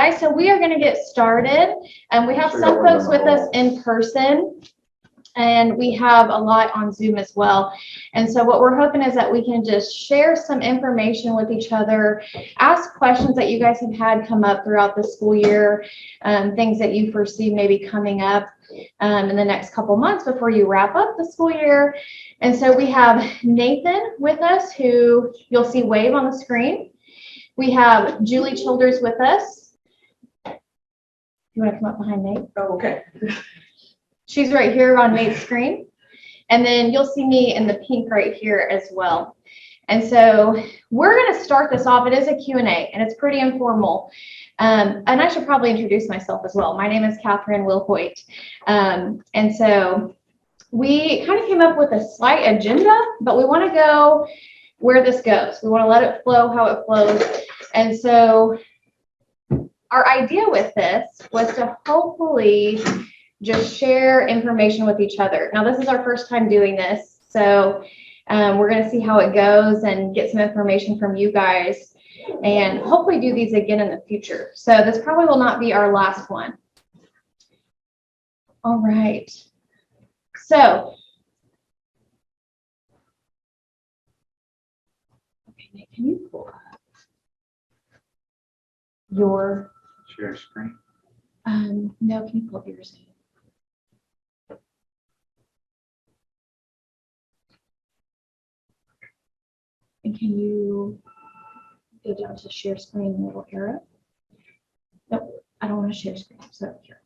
guys, so we are going to get started, and we have some folks with us in person, and we have a lot on Zoom as well. And so what we're hoping is that we can just share some information with each other, ask questions that you guys have had come up throughout the school year, things that you foresee maybe coming up in the next couple months before you wrap up the school year. And so we have Nathan with us, who you'll see wave on the screen. We have Julie Childers with us. You want to come up behind Nate? Oh, okay. She's right here on Nate's screen. And then you'll see me in the pink right here as well. And so we're going to start this off. It is a Q&A, and it's pretty informal. And I should probably introduce myself as well. My name is Catherine Wilhoit. And so we kind of came up with a slight agenda, but we want to go where this goes. We want to let it flow how it flows. And so our idea with this was to hopefully just share information with each other. Now, this is our first time doing this, so we're going to see how it goes and get some information from you guys, and hopefully do these again in the future. So this probably will not be our last one. All right. So, okay, Nick, can you pull up your share screen? No, can you pull up yours? And can you go down to share screen, little arrow? Nope, I don't want to share screen. So here.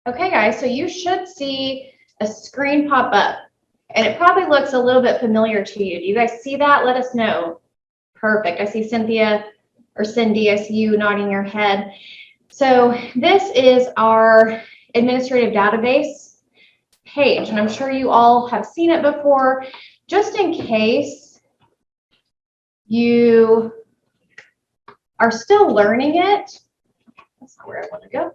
Okay, guys, so you should see a screen pop up, and it probably looks a little bit familiar to you. Do you guys see that? Let us know. Perfect. I see Cynthia or Cindy. I see you nodding your head. So this is our administrative database page, and I'm sure you all have seen it before. Just in case you are still learning it, that's not where I want to go.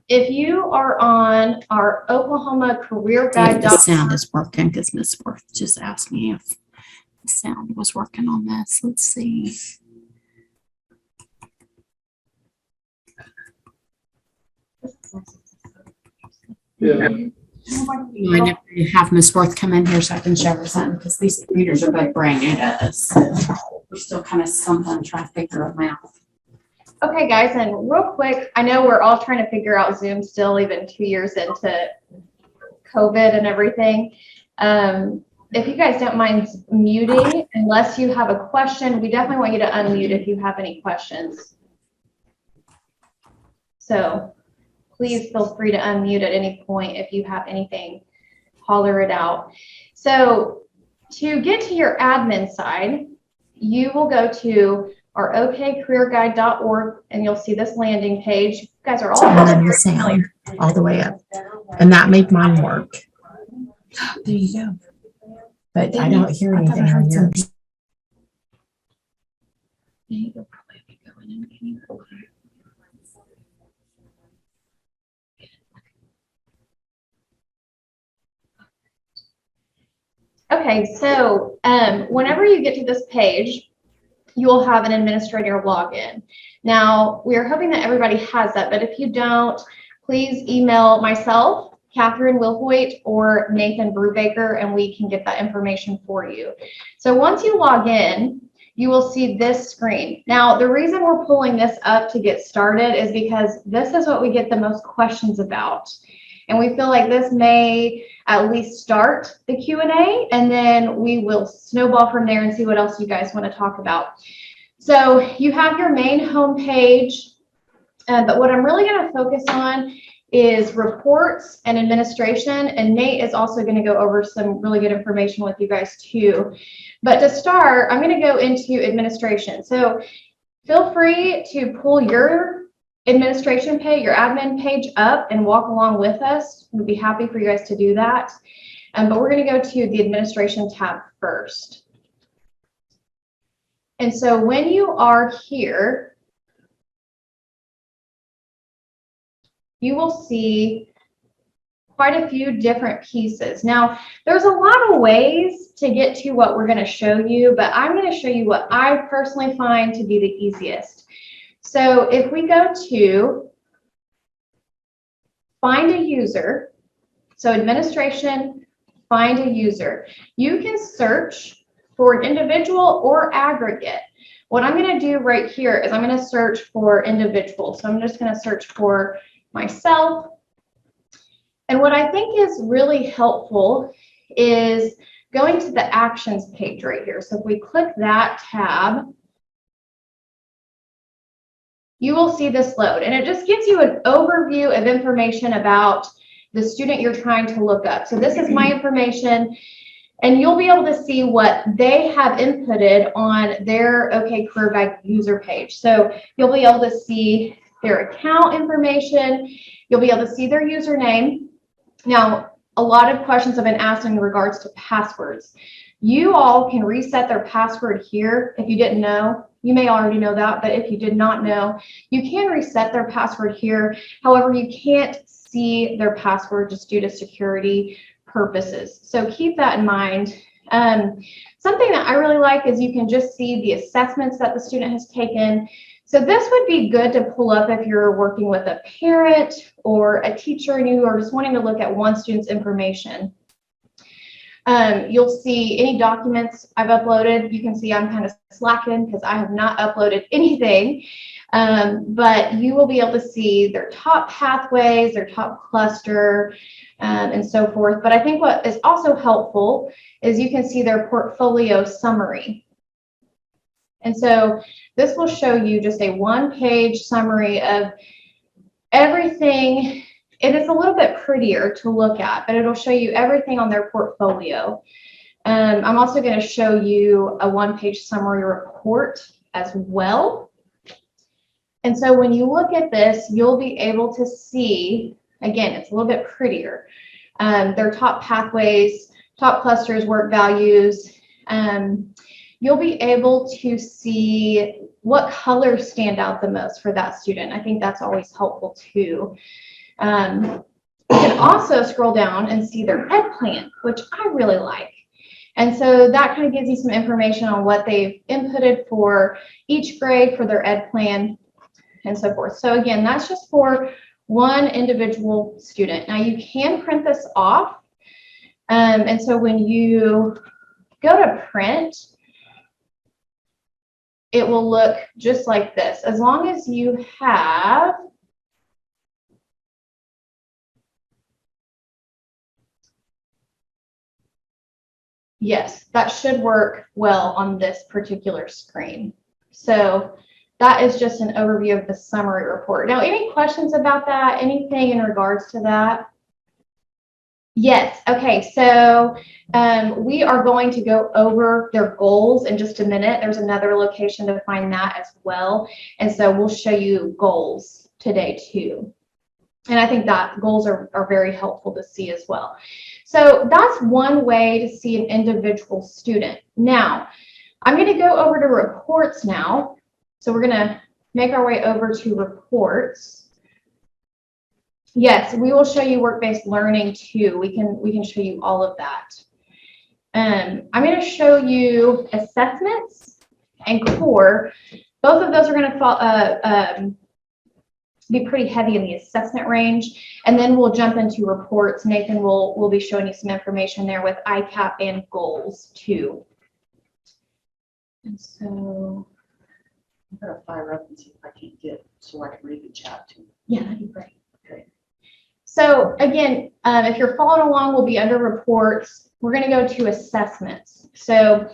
If you are on our Oklahoma Career Guide, the sound is working, because Miss Worth just asked me if the sound was working on this. Let's see. Yeah. I never have Miss Worth come in here so I can show her something, because these computers are both brand new to us. So we're still kind of stumbling, trying to figure them out. Okay, guys, and real quick, I know we're all trying to figure out Zoom still, even 2 years into COVID and everything. If you guys don't mind muting, unless you have a question, we definitely want you to unmute if you have any questions. So please feel free to unmute at any point if you have anything, holler it out. So to get to your admin side, you will go to our okcareerguide.org, and you'll see this landing page. You guys are all turning the sound all the way up, and that made mine work. There you go. But I don't hear anything on yours. You'll probably have to go in and can you Okay, so whenever you get to this page, you will have an administrator login. Now, we are hoping that everybody has that, but if you don't, please email myself, Catherine Wilhoit, or Nathan Brubaker, and we can get that information for you. So once you log in, you will see this screen. Now, the reason we're pulling this up to get started is because this is what we get the most questions about. And we feel like this may at least start the Q&A, and then we will snowball from there and see what else you guys want to talk about. So you have your main home page, but what I'm really going to focus on is reports and administration, and Nate is also going to go over some really good information with you guys too. But to start, I'm going to go into administration. So feel free to pull your administration page, your admin page up, and walk along with us. We'd be happy for you guys to do that. But we're going to go to the administration tab first. And so when you are here, you will see quite a few different pieces. Now, there's a lot of ways to get to what we're going to show you, but I'm going to show you what I personally find to be the easiest. So if we go to find a user, so administration, find a user, you can search for an individual or aggregate. What I'm going to do right here is I'm going to search for individual. So I'm just going to search for myself. And what I think is really helpful is going to the actions page right here. So if we click that tab, you will see this load, and it just gives you an overview of information about the student you're trying to look up. So this is my information, and you'll be able to see what they have inputted on their OK Career Guide user page. So you'll be able to see their account information. You'll be able to see their username. Now, a lot of questions have been asked in regards to passwords. You all can reset their password here. If you didn't know, you may already know that, but if you did not know, you can reset their password here. However, you can't see their password just due to security purposes. So keep that in mind. Something that I really like is you can just see the assessments that the student has taken. So this would be good to pull up if you're working with a parent or a teacher and you are just wanting to look at one student's information. You'll see any documents I've uploaded. You can see I'm kind of slacking because I have not uploaded anything, but you will be able to see their top pathways, their top cluster, and so forth. But I think what is also helpful is you can see their portfolio summary. And so this will show you just a one-page summary of everything. It is a little bit prettier to look at, but it'll show you everything on their portfolio. I'm also going to show you a one-page summary report as well. And so when you look at this, you'll be able to see, again, it's a little bit prettier, their top pathways, top clusters, work values. You'll be able to see what colors stand out the most for that student. I think that's always helpful too. You can also scroll down and see their ed plan, which I really like. And so that kind of gives you some information on what they've inputted for each grade for their ed plan and so forth. So again, that's just for one individual student. Now you can print this off. And so when you go to print, it will look just like this. As long as you have yes, that should work well on this particular screen. So that is just an overview of the summary report. Now, any questions about that? Anything in regards to that? Yes. Okay. So we are going to go over their goals in just a minute. There's another location to find that as well. And so we'll show you goals today too. And I think that goals are very helpful to see as well. So that's one way to see an individual student. Now, I'm going to go over to reports now. So we're going to make our way over to reports. Yes, we will show you work-based learning too. We can show you all of that. I'm going to show you assessments and core. Both of those are going to be pretty heavy in the assessment range, and then we'll jump into reports. Nathan will be showing you some information there with ICAP and goals too. And so I'm gonna fire up and see if I can get so I can read the chat too. yeah, that'd be great. Okay. So again, if you're following along, we'll be under reports. We're going to go to assessments. So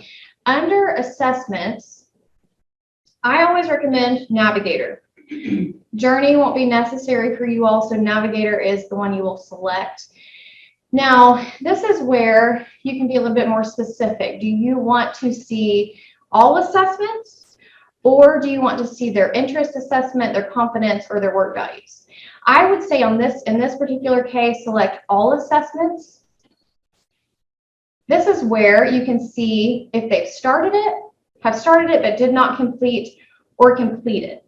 under assessments, I always recommend Navigator. Journey won't be necessary for you all, so Navigator is the one you will select. Now, this is where you can be a little bit more specific. Do you want to see all assessments, or do you want to see their interest assessment, their confidence, or their work values? I would say in this particular case, select all assessments. this is where you can see if they've started it, have started it but did not complete, or completed.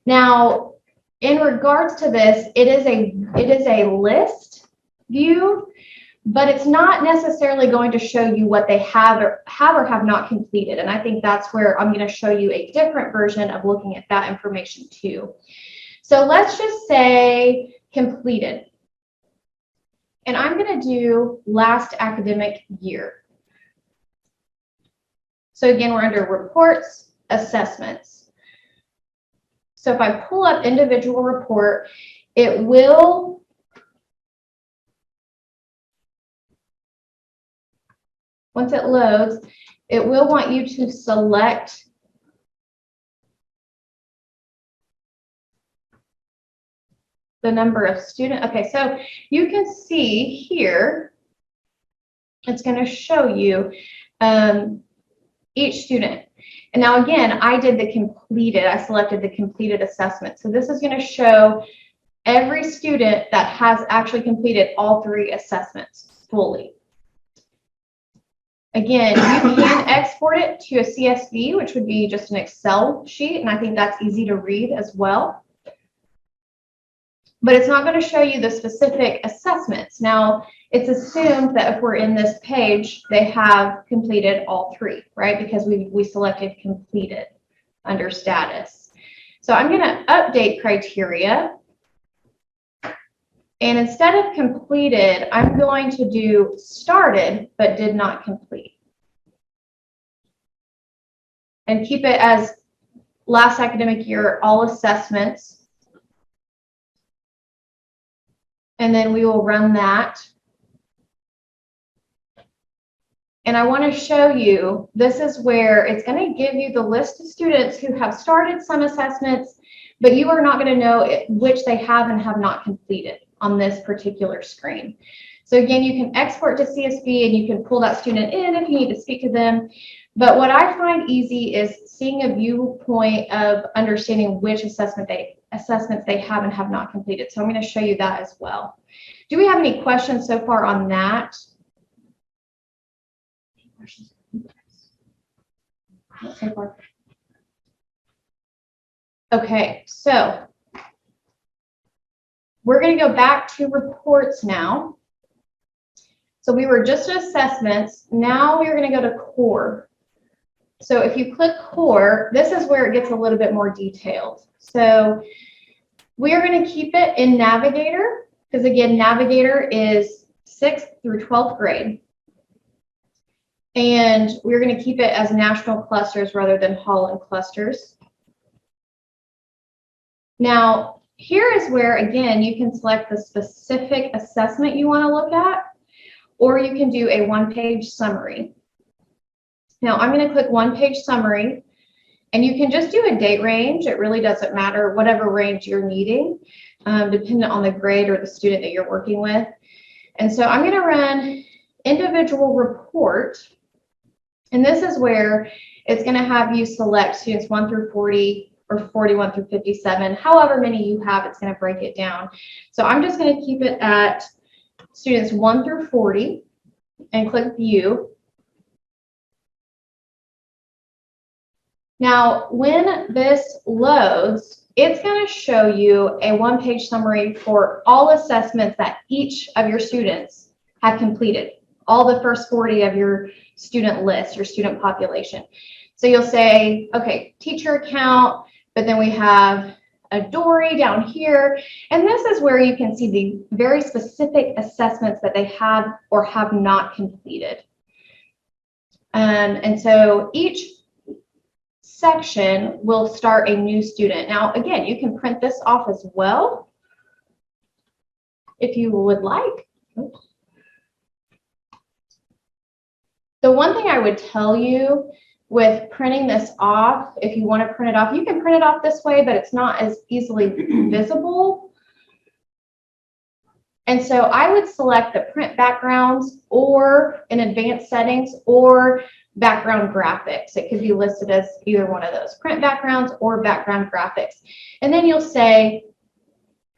Now, in regards to this, it is a list view, but it's not necessarily going to show you what they have or have not completed. And I think that's where I'm going to show you a different version of looking at that information too. So let's just say completed. And I'm going to do last academic year. So again, we're under reports, assessments. So if I pull up individual report, it will once it loads, it will want you to select the number of students. Okay, so you can see here, it's going to show you each student. And now again, I did the completed, I selected the completed assessment. So this is going to show every student that has actually completed all 3 assessments fully. Again, you can export it to a CSV, which would be just an Excel sheet, and I think that's easy to read as well. But it's not going to show you the specific assessments. Now, it's assumed that if we're in this page, they have completed all 3, right? Because we selected completed under status. So I'm going to update criteria. And instead of completed, I'm going to do started but did not complete. And keep it as last academic year, all assessments. And then we will run that. And I want to show you, this is where it's going to give you the list of students who have started some assessments, but you are not going to know which they have and have not completed on this particular screen. So again, you can export to CSV and you can pull that student in if you need to speak to them. But what I find easy is seeing a viewpoint of understanding which assessments they have and have not completed. So I'm going to show you that as well. Do we have any questions so far on that? So far. Okay, so we're going to go back to reports now. So we were just at assessments. Now we're going to go to core. So if you click core, this is where it gets a little bit more detailed. So we are going to keep it in Navigator, because again, Navigator is 6th through 12th grade. And we're going to keep it as national clusters rather than Holland clusters. Now, here is where, again, you can select the specific assessment you want to look at, or you can do a one-page summary. Now, I'm going to click one-page summary, and you can just do a date range. It really doesn't matter, whatever range you're needing, depending on the grade or the student that you're working with. And so I'm going to run individual report, and this is where it's going to have you select students 1 through 40 or 41 through 57, however many you have, it's going to break it down. So I'm just going to keep it at students 1 through 40 and click view. Now, when this loads, it's going to show you a one-page summary for all assessments that each of your students have completed, all the first 40 of your student list, your student population. So you'll say, okay, teacher account, but then we have a Dory down here. And this is where you can see the very specific assessments that they have or have not completed. And so each section will start a new student. Now, again, you can print this off as well if you would like. Oops. The one thing I would tell you with printing this off, if you want to print it off, you can print it off this way, but it's not as easily visible. And so I would select the print backgrounds or in advanced settings or background graphics. It could be listed as either one of those, print backgrounds or background graphics. And then you'll say,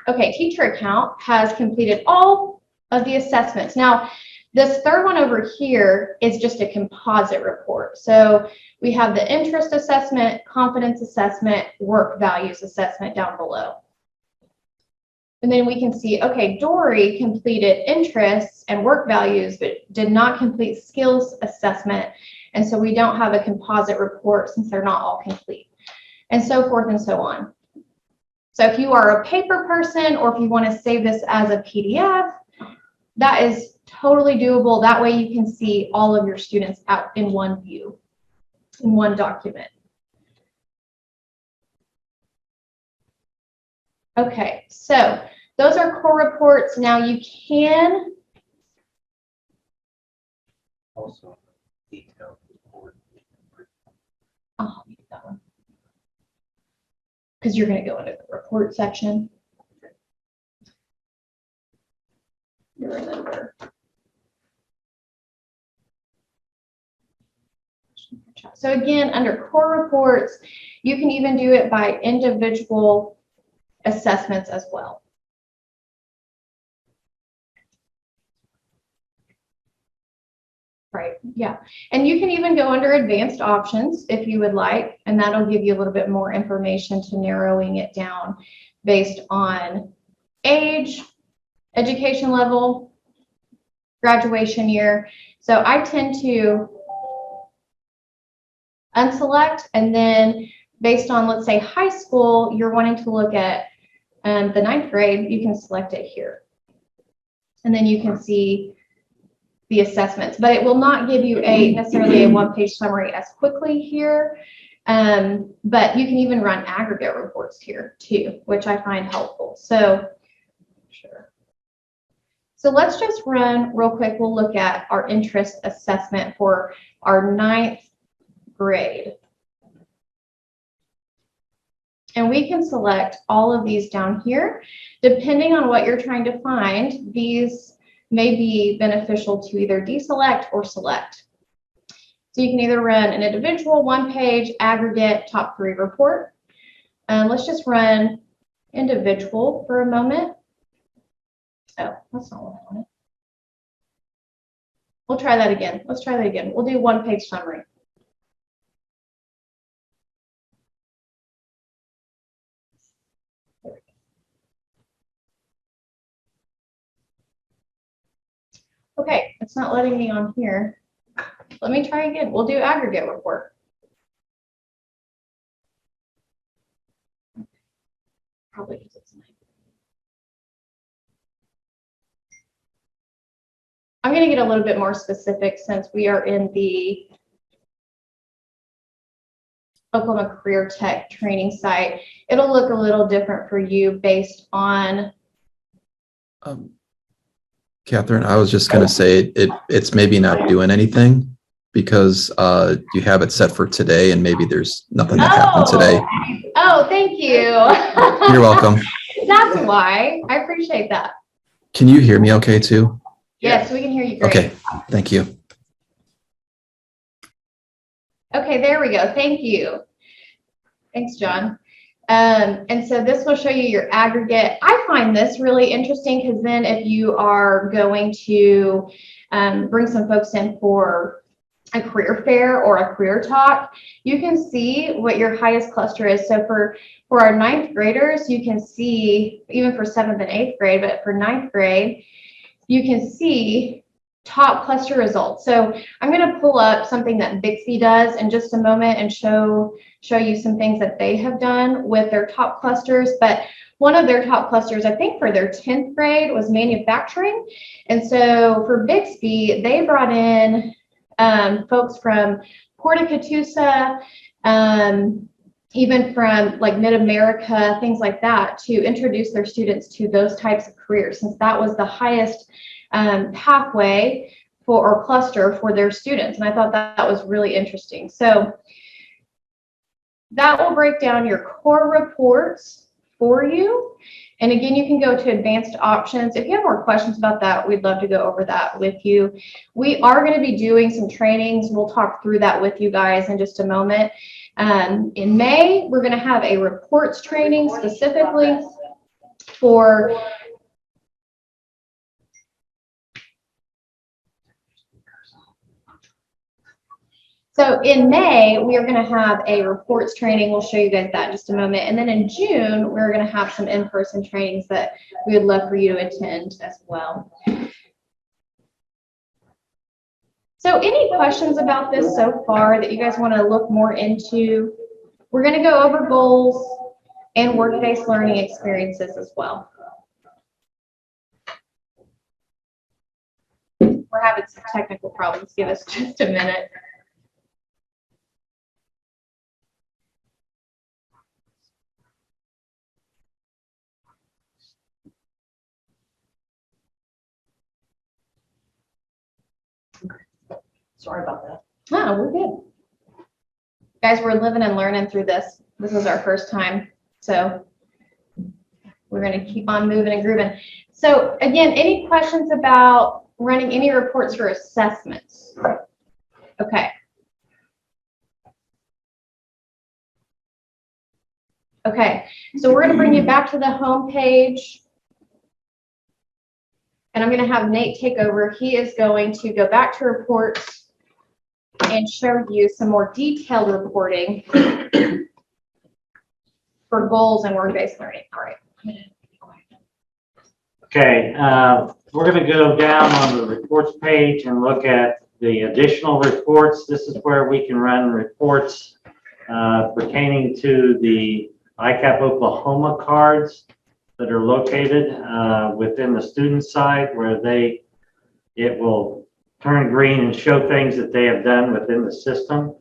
okay, teacher account has completed all of the assessments. Now, This third one over here is just a composite report. So we have the interest assessment, confidence assessment, work values assessment down below. And then we can see, okay, Dory completed interests and work values, but did not complete skills assessment. And so we don't have a composite report since they're not all complete, and so forth and so on. So if you are a paper person, or if you want to save this as a PDF, that is totally doable. That way you can see all of your students out in one view, in one document. Okay, so those are core reports. Now you can Also, detailed report. I'll leave that one because you're going to go into the report section. You remember. So again, under core reports, you can even do it by individual assessments as well. Right, yeah. And you can even go under advanced options if you would like, and that'll give you a little bit more information to narrowing it down based on age, education level, graduation year. So I tend to unselect, and then based on, let's say, high school, you're wanting to look at the 9th grade, you can select it here. And then you can see the assessments, but it will not give you necessarily a one-page summary as quickly here. But you can even run aggregate reports here too, which I find helpful. So, sure. So let's just run real quick. We'll look at our interest assessment for our 9th grade. And we can select all of these down here. Depending on what you're trying to find, these may be beneficial to either deselect or select. So you can either run an individual, one-page, aggregate, top 3 report. Let's just run individual for a moment. Oh, that's not what I wanted. We'll try that again. Let's try that again. We'll do one-page summary. Okay, it's not letting me on here. Let me try again. We'll do aggregate report. Probably because it's night. I'm going to get a little bit more specific since we are in the Oklahoma Career Tech training site. It'll look a little different for you based on. Catherine, I was just going to say it's maybe not doing anything because you have it set for today and maybe there's nothing that happened today. Oh, thank you. You're welcome. That's why. I appreciate that. Can you hear me okay too? Yes, we can hear you great. Okay, thank you. Okay, there we go. Thank you. Thanks, John. And so this will show you your aggregate. I find this really interesting because then if you are going to bring some folks in for a career fair or a career talk, you can see what your highest cluster is. So for our 9th graders, you can see, even for 7th and 8th grade, but for 9th grade, you can see top cluster results. So I'm going to pull up something that Bixby does in just a moment and show you some things that they have done with their top clusters. But one of their top clusters, I think for their 10th grade, was manufacturing. And so for Bixby, they brought in folks from Port of Catoosa, even from like Mid-America, things like that, to introduce their students to those types of careers, since that was the highest pathway for or cluster for their students. And I thought that was really interesting. So that will break down your core reports for you. And again, you can go to advanced options. If you have more questions about that, we'd love to go over that with you. We are going to be doing some trainings. We'll talk through that with you guys in just a moment. In May, we're going to have a reports training specifically for So in May, we are going to have a reports training. We'll show you guys that in just a moment. And then in June, we're going to have some in-person trainings that we would love for you to attend as well. So any questions about this so far that you guys want to look more into? We're going to go over goals and work-based learning experiences as well. We're having some technical problems. Give us just a minute. Sorry about that. No, we're good. Guys, we're living and learning through this. This is our first time. So we're going to keep on moving and grooving. So again, any questions about running any reports for assessments? Okay. Okay, so we're going to bring you back to the home page. And I'm going to have Nate take over. He is going to go back to reports and show you some more detailed reporting for goals and work-based learning. All right. Okay, we're going to go down on the reports page and look at the additional reports. This is where we can run reports pertaining to the Icap Oklahoma cards that are located within the student side, where it will turn green and show things that they have done within the system.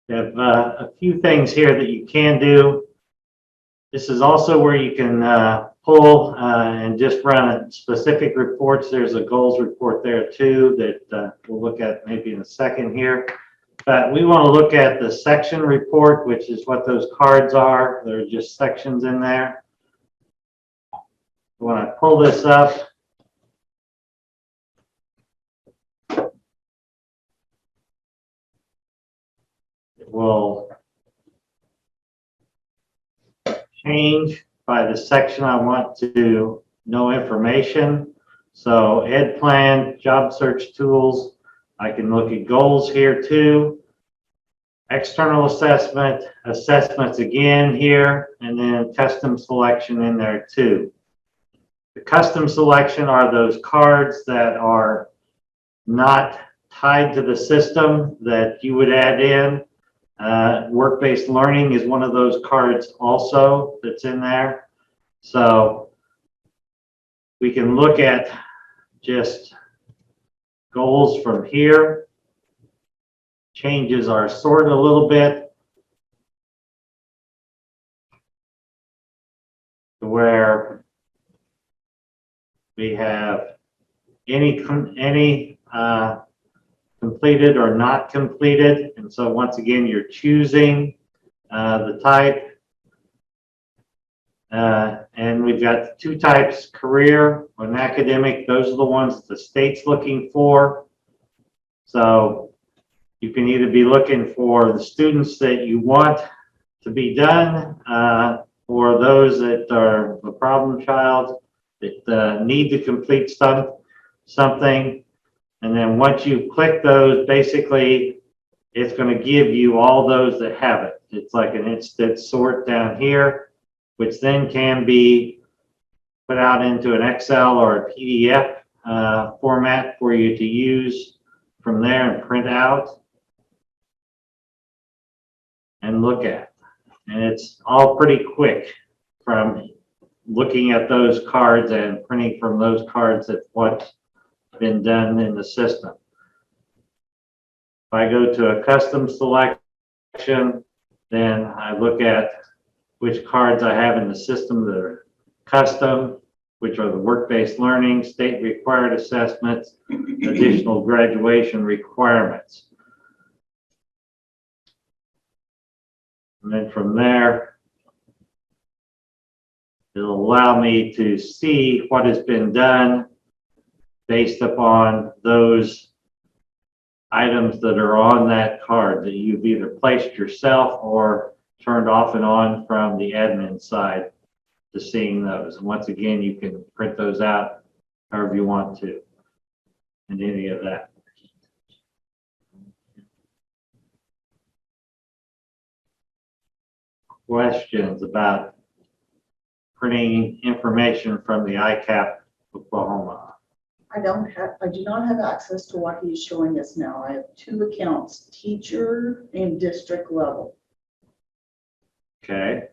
You have a few things here that you can do. This is also where you can pull and just run specific reports. There's a goals report there too that we'll look at maybe in a second here. But we want to look at the section report, which is what those cards are. There are just sections in there. When I pull this up, it will change by the section I want to know information. So ed plan, job search tools. I can look at goals here too. External assessment, assessments again here, and then custom selection in there too. The custom selection are those cards that are not tied to the system that you would add in. Work-based learning is one of those cards also that's in there. So we can look at just goals from here. Changes our sort a little bit to where we have any completed or not completed. And so once again, you're choosing the type. And we've got two types, career and academic. Those are the ones that the state's looking for. So you can either be looking for the students that you want to be done, or those that are the problem child that need to complete something. And then once you click those, basically, it's going to give you all those that have it. It's like an instant sort down here, which then can be put out into an Excel or a PDF format for you to use from there and print out and look at. And it's all pretty quick from looking at those cards and printing from those cards at what's been done in the system. If I go to a custom selection, then I look at which cards I have in the system that are custom, which are the work-based learning, state required assessments, additional graduation requirements. And then from there, it'll allow me to see what has been done based upon those items that are on that card that you've either placed yourself or turned off and on from the admin side to seeing those. And once again, you can print those out however you want to, and any of that. Questions about printing information from the Icap Oklahoma? I do not have access to what he's showing us now. I have two accounts, teacher and district level. Okay.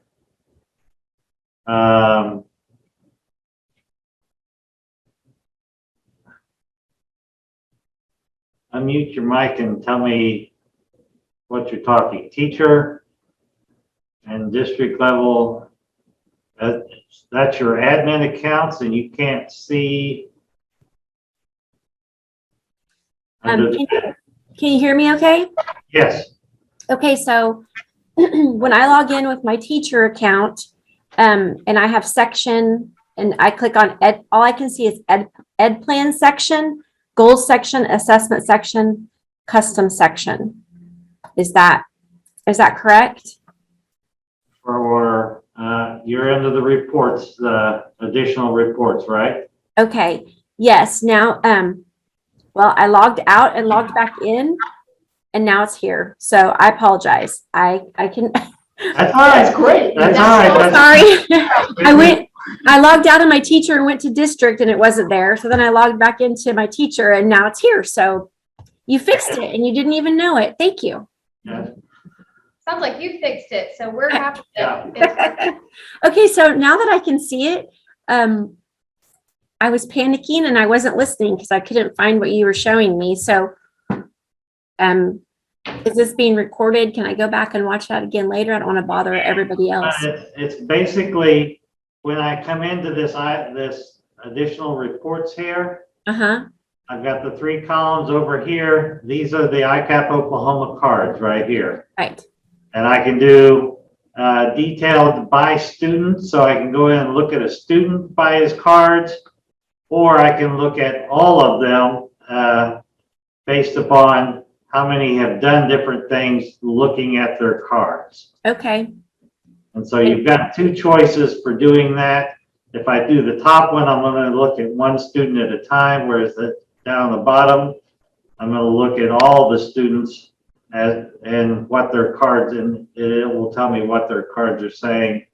Unmute your mic and tell me what you're talking. Teacher and district level, that's your admin accounts, and you can't see. Can you hear me okay? Yes. Okay, so when I log in with my teacher account, and I have section, and I click on ed, all I can see is ed plan section, goals section, assessment section, custom section. Is that correct? For you're into the reports, the additional reports, right? Okay, yes, now, well, I logged out and logged back in, and now it's here. So I apologize. I can. That's all right. That's great. That's all right. Sorry. I logged out of my teacher and went to district and it wasn't there. So then I logged back into my teacher and now it's here. So you fixed it and you didn't even know it. Thank you. Yeah. Sounds like you fixed it, so we're happy. Yeah. Okay, so now that I can see it, I was panicking and I wasn't listening because I couldn't find what you were showing me. So is this being recorded? Can I go back and watch that again later? I don't want to bother everybody else. It's basically when I come into this additional reports here, Uh-huh. I've got the 3 columns over here. These are the Icap Oklahoma cards right here. Right. And I can do detailed by student. So I can go in and look at a student by his cards, or I can look at all of them based upon how many have done different things looking at their cards. Okay. And so you've got 2 choices for doing that. If I do the top one, I'm going to look at one student at a time, whereas down the bottom, I'm going to look at all the students and what their cards, and it will tell me what their cards are saying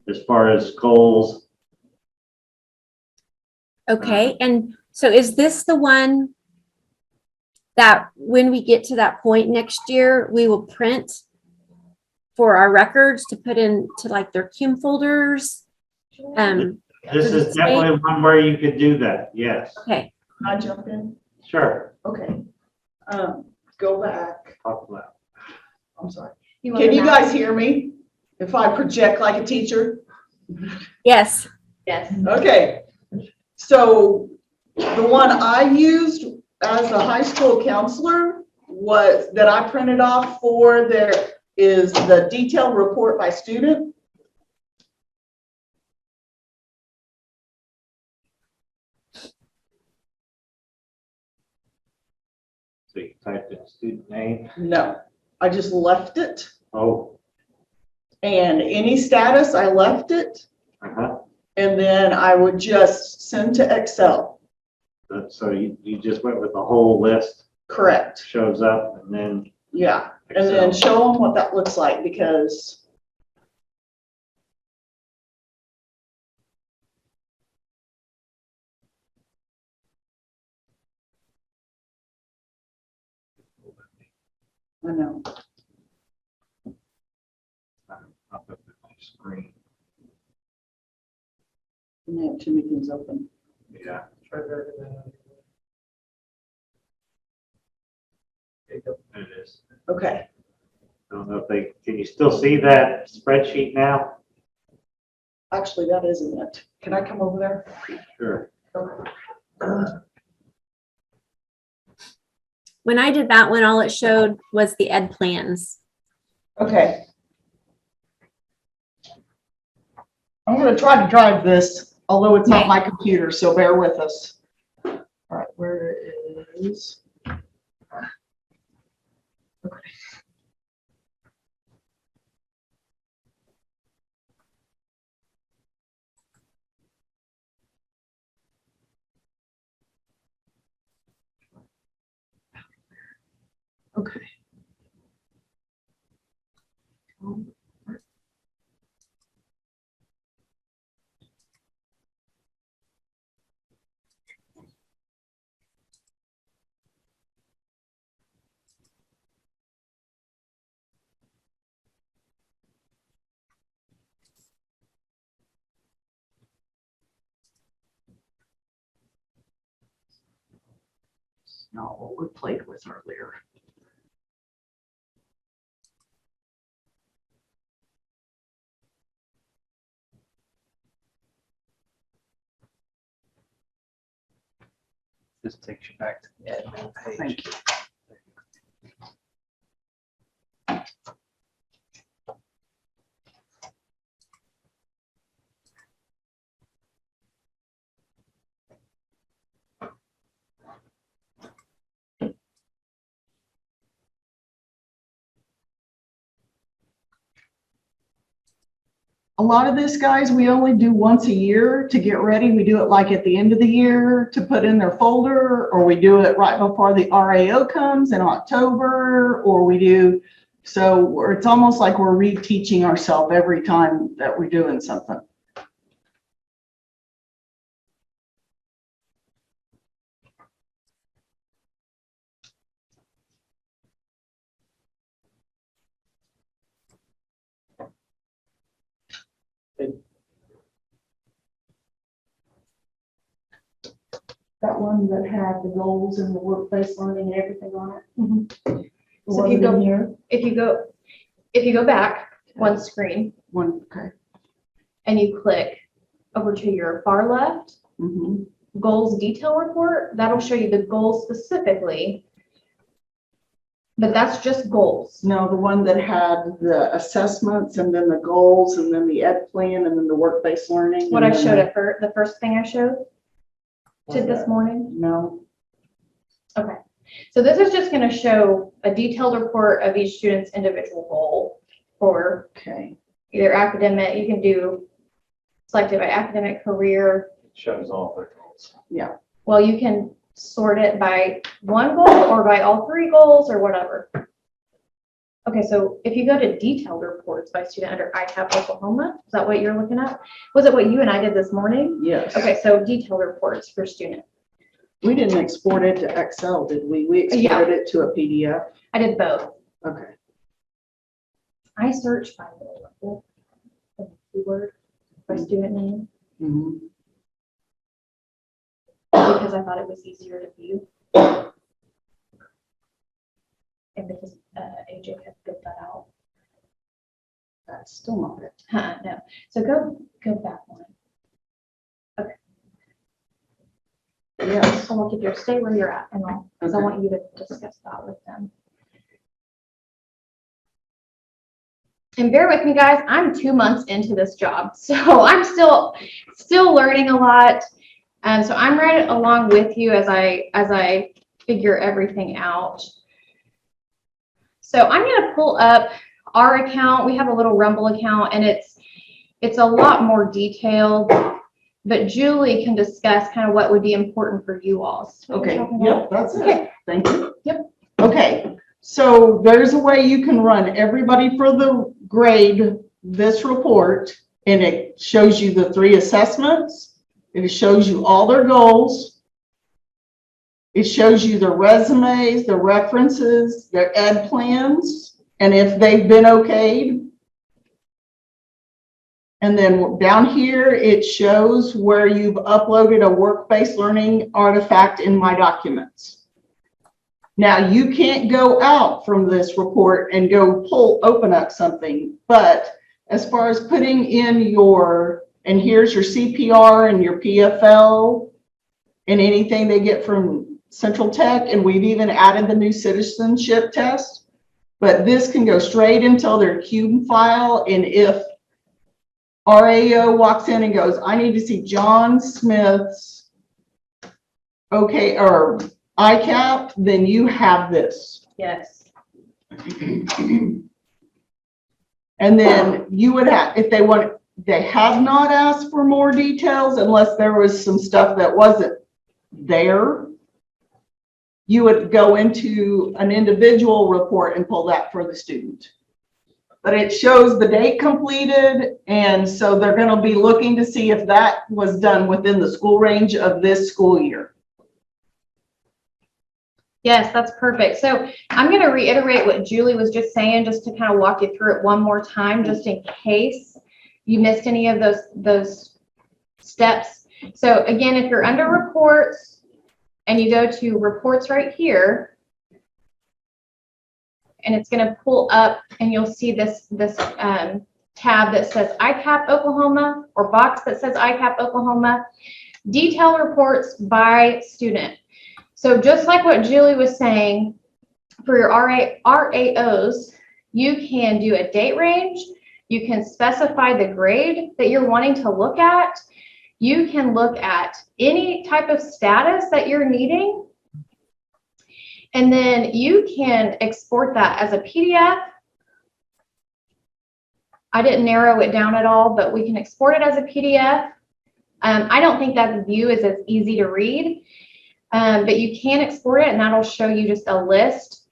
as far as goals. Okay. And so is this the one that when we get to that point next year, we will print for our records to put into like their cum folders? This is definitely one where you could do that. Yes. Okay. Can I jump in? Sure. Okay. Go back. Talk loud. I'm sorry. want Can the you map? guys hear me? If I project like a teacher? Yes. Yes. Okay. So the one I used as a high school counselor was that I printed off for there is the detailed report by student. So you typed in student name. No, I just left it. Oh. And any status, I left it. Uh-huh. And then I would just send to Excel. So you just went with the whole list, Correct. shows up, and then Yeah. And then Excel. show them what that looks like because I know. Up at my screen. And I have two meetings open. Yeah. There it is. Okay. I don't know if can you still see that spreadsheet now? Actually, that isn't it. Can I come over there? Sure. When I did that one, all it showed was the ed plans. Okay. I'm going to try to drive this, although it's not my computer, so bear with us. All right, where is? Okay. Not what we played with earlier. This takes you back to the admin page. Thank you. A lot of this, guys, we only do once a year to get ready. We do it like at the end of the year to put in their folder, or we do it right before the RAO comes in October, or we do, so it's almost like we're reteaching ourselves every time that we're doing something. That one that had the goals and the work-based learning and everything on it. So if you go here, if you go back one screen One, okay. and you click over to your far left, Mhm. goals detail report, that'll show you the goals specifically. But that's just goals. No, the one that had the assessments and then the goals and then the ed plan and then the work-based learning. What and I then showed at first, the first thing I showed this morning. No, Okay. So this is just going to show a detailed report of each student's individual goal for okay. either academic, you can do selected by academic, career. It shows all their goals. Well, you can sort it by one goal or by all three goals or whatever. Okay, so if you go to detailed reports by student under Icap Oklahoma, is that what you're looking at? Was it what you and I did this morning? Yes. Okay, so detailed reports for student. We didn't export it to Excel, did we? We Yeah. exported it to a PDF. I did both. Okay. I searched by the keyword by student name Mhm. because I thought it was easier to view. And because AJ had filled that out. That's still not it. No, so go back one. Okay. Yes. I want you to stay where you're at and because I Okay. want you to discuss that with them. And bear with me, guys, I'm 2 months into this job, so I'm still learning a lot. So I'm right along with you as I figure everything out. So I'm going to pull up our account. We have a little Rumble account, and it's a lot more detailed. But Julie can discuss kind of what would be important for you all. Okay, yep, that's it. Okay. Thank you. Yep. Okay, so there's a way you can run everybody for the grade this report, and it shows you the 3 assessments. It shows you all their goals. It shows you their resumes, their references, their ed plans, and if they've been okayed. And then down here, it shows where you've uploaded a work-based learning artifact in My Documents. Now, you can't go out from this report and go open up something, but as far as putting in and here's your CPR and your PFL and anything they get from Central Tech, and we've even added the new citizenship test, but this can go straight into their CUBE file, and if RAO walks in and goes, I need to see John Smith's or ICAP, then you have this. Yes. And then you would have, if they have not asked for more details unless there was some stuff that wasn't there, you would go into an individual report and pull that for the student. But it shows the date completed, and so they're going to be looking to see if that was done within the school range of this school year. Yes, that's perfect. So I'm going to reiterate what Julie was just saying, just to kind of walk you through it one more time, just in case you missed any of those steps. So again, if you're under reports and you go to reports right here, and it's going to pull up and you'll see this tab that says Icap Oklahoma, or box that says Icap Oklahoma, detailed reports by student. So just like what Julie was saying, for your RAOs, you can do a date range, you can specify the grade that you're wanting to look at, you can look at any type of status that you're needing, and then you can export that as a PDF. I didn't narrow it down at all, but we can export it as a PDF. I don't think that view is as easy to read, but you can export it and that'll show you just a list.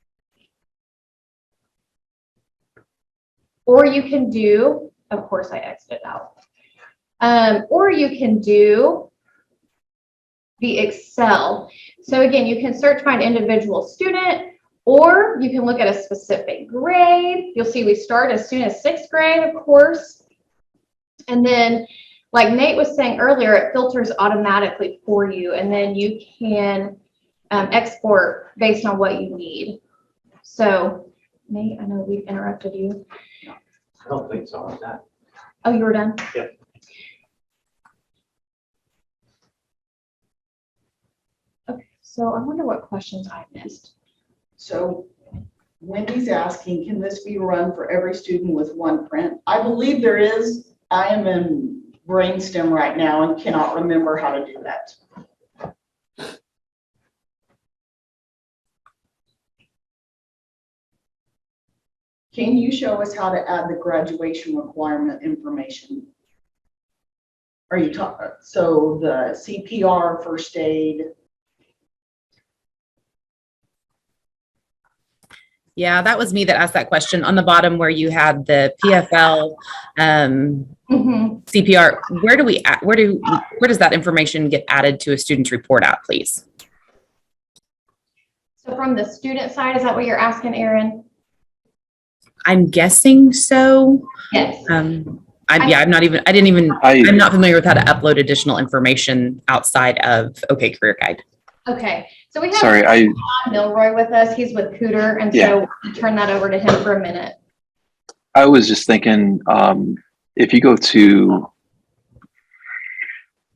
Or you can do, of course I exited out, or you can do the Excel. So again, you can search by an individual student, or you can look at a specific grade. You'll see we start as soon as 6th grade, of course. And then, like Nate was saying earlier, it filters automatically for you, and then you can export based on what you need. So, Nate, I know we've interrupted you. I don't think so on that. Oh, you were done? Yep. Okay, so I wonder what questions I missed. So Wendy's asking, can this be run for every student with one print? I believe there is. I am in brainstem right now and cannot remember how to do that. Can you show us how to add the graduation requirement information? Are you talking, so the CPR, first aid? Yeah, that was me that asked that question. On the bottom where you had the PFL, CPR, where does that information get added to a student's report at, please? So from the student side, is that what you're asking, Erin? I'm guessing so. Yes. I'm not familiar with how to upload additional information outside of OK Career Guide. Okay, so we have Sorry, John Milroy with us. He's with Cooter, and Yeah. so we'll turn that over to him for a minute. I was just thinking, if you go to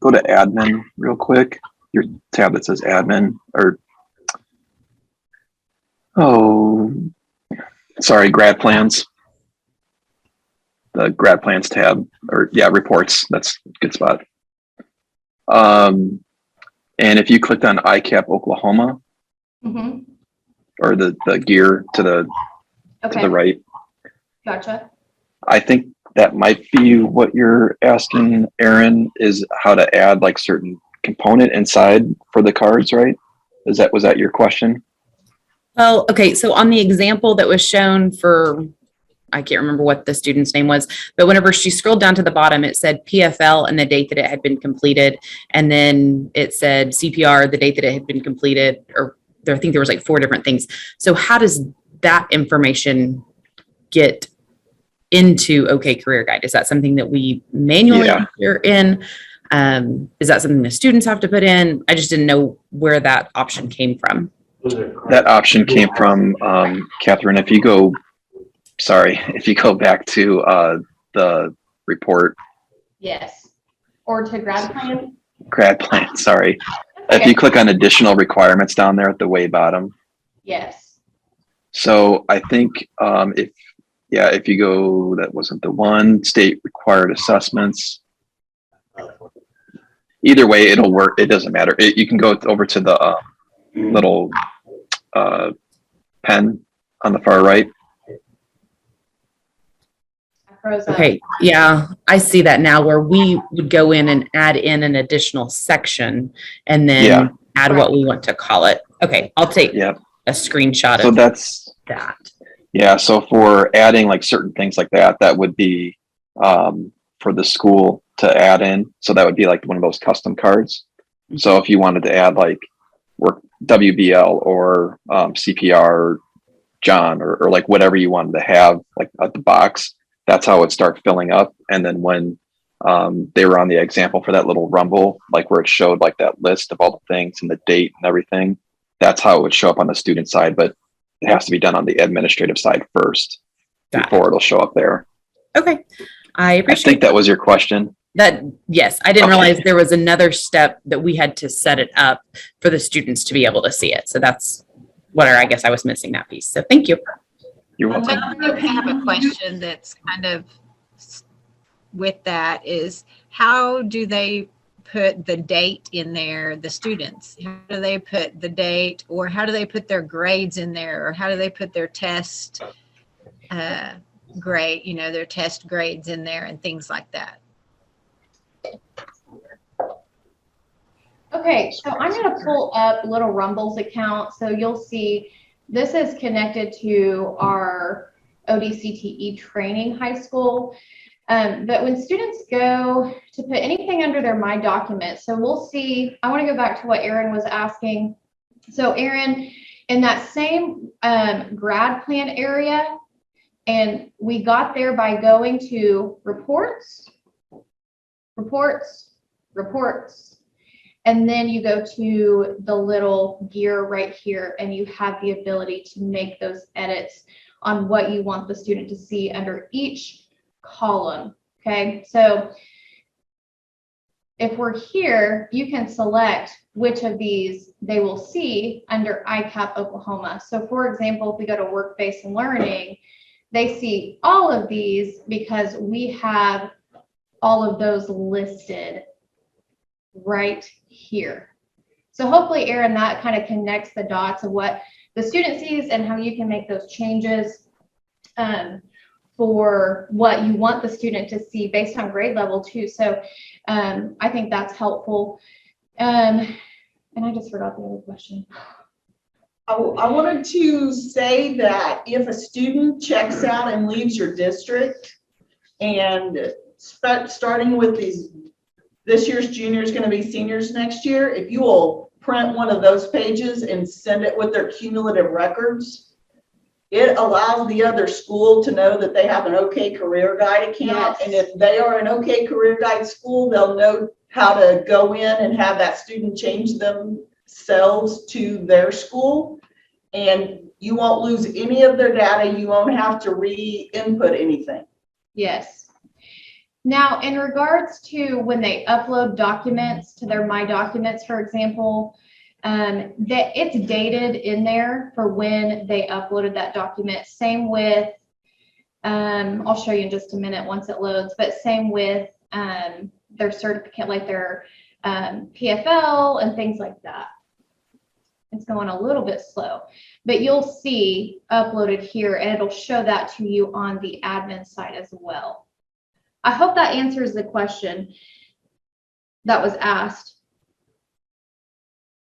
admin real quick, your tab that says admin, or grad plans. The grad plans tab, or yeah, reports, that's a good spot. And if you clicked on Icap Oklahoma, or the gear to the right, Gotcha. I think that might be what you're asking, Erin, is how to add like certain component inside for the cards, right? Was that your question? Well, okay, so on the example that was shown for, I can't remember what the student's name was, but whenever she scrolled down to the bottom, it said PFL and the date that it had been completed. And then it said CPR, the date that it had been completed, or I think there was like 4 different things. So how does that information get into OK Career Guide? Is that something that we manually enter in? Is that something the students have to put in? I just didn't know where that option came from. That option came from, Catherine, if you go back to the report. Yes. Or to grad plan? Grad plan, sorry. Okay. If you click on additional requirements down there at the way bottom. Yes. So I think if you go, that wasn't the one, state required assessments. Either way, it'll work. It doesn't matter. You can go over to the little pen on the far right. froze up. Okay, yeah, I see that now where we would go in and add in an additional section and Yeah. then add what we want to call it. Okay, I'll take Yep. a screenshot So of that's, that. yeah, so for adding like certain things like that, that would be for the school to add in. So that would be like one of those custom cards. So if you wanted to add like work WBL or CPR, John, or like whatever you wanted to have like at the box, that's how it would start filling up. And then when they were on the example for that little rumble, like where it showed like that list of all the things and the date and everything, that's how it would show up on the student side. But it has to be done on the administrative side first before it'll show up there. Okay, I I appreciate think that was your question. that. Yes, I didn't Okay. realize there was another step that we had to set it up for the students to be able to see it. So that's what I guess I was missing that piece. So thank you. You're welcome. I have a question that's kind of with that is how do they put the date in there, the students? How do they put the date, or how do they put their grades in there, or how do they put their test grade, their test grades in there and things like that? Okay, so I'm going to pull up Little Rumble's account. So you'll see this is connected to our ODCTE training high school. But when students go to put anything under their My Documents, so we'll see, I want to go back to what Erin was asking. So Erin, in that same grad plan area, and we got there by going to reports, and then you go to the little gear right here, and you have the ability to make those edits on what you want the student to see under each column. Okay, so if we're here, you can select which of these they will see under Icap Oklahoma. So for example, if we go to work-based and learning, they see all of these because we have all of those listed right here. So hopefully, Erin, that kind of connects the dots of what the student sees and how you can make those changes for what you want the student to see based on grade level too. So I think that's helpful. And I just forgot the other question. I wanted to say that if a student checks out and leaves your district, and starting with this year's juniors going to be seniors next year, if you will print one of those pages and send it with their cumulative records, it allows the other school to know that they have an OK Career Guide account. Yes. And if they are an OK Career Guide school, they'll know how to go in and have that student change themselves to their school. And you won't lose any of their data. You won't have to re-input anything. Yes. Now, in regards to when they upload documents to their My Documents, for example, that it's dated in there for when they uploaded that document. Same with, I'll show you in just a minute once it loads, but same with their certificate, like their PFL and things like that. It's going a little bit slow, but you'll see uploaded here and it'll show that to you on the admin side as well. I hope that answers the question that was asked.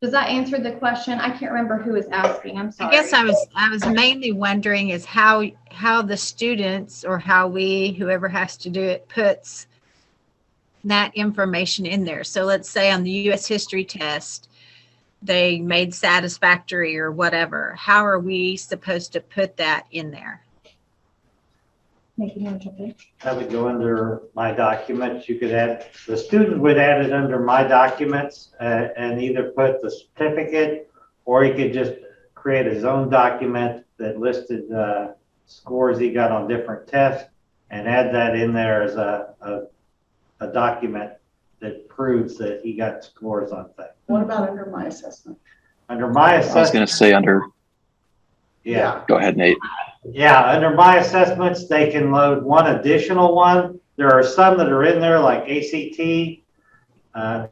Does that answer the question? I can't remember who was asking. I'm sorry. I guess I was mainly wondering is how the students, or how whoever has to do it, puts that information in there. So let's say on the U.S. history test, they made satisfactory or whatever. How are we supposed to put that in there? That would go under My Documents. You could add, the student would add it under My Documents and either put the certificate, or he could just create his own document that listed scores he got on different tests and add that in there as a document that proves that he got scores on things. What about under My Assessment? Under My I was Assessment. going to say under, Yeah. go ahead, Nate. Yeah, under My Assessments, they can load one additional one. There are some that are in there like ACT,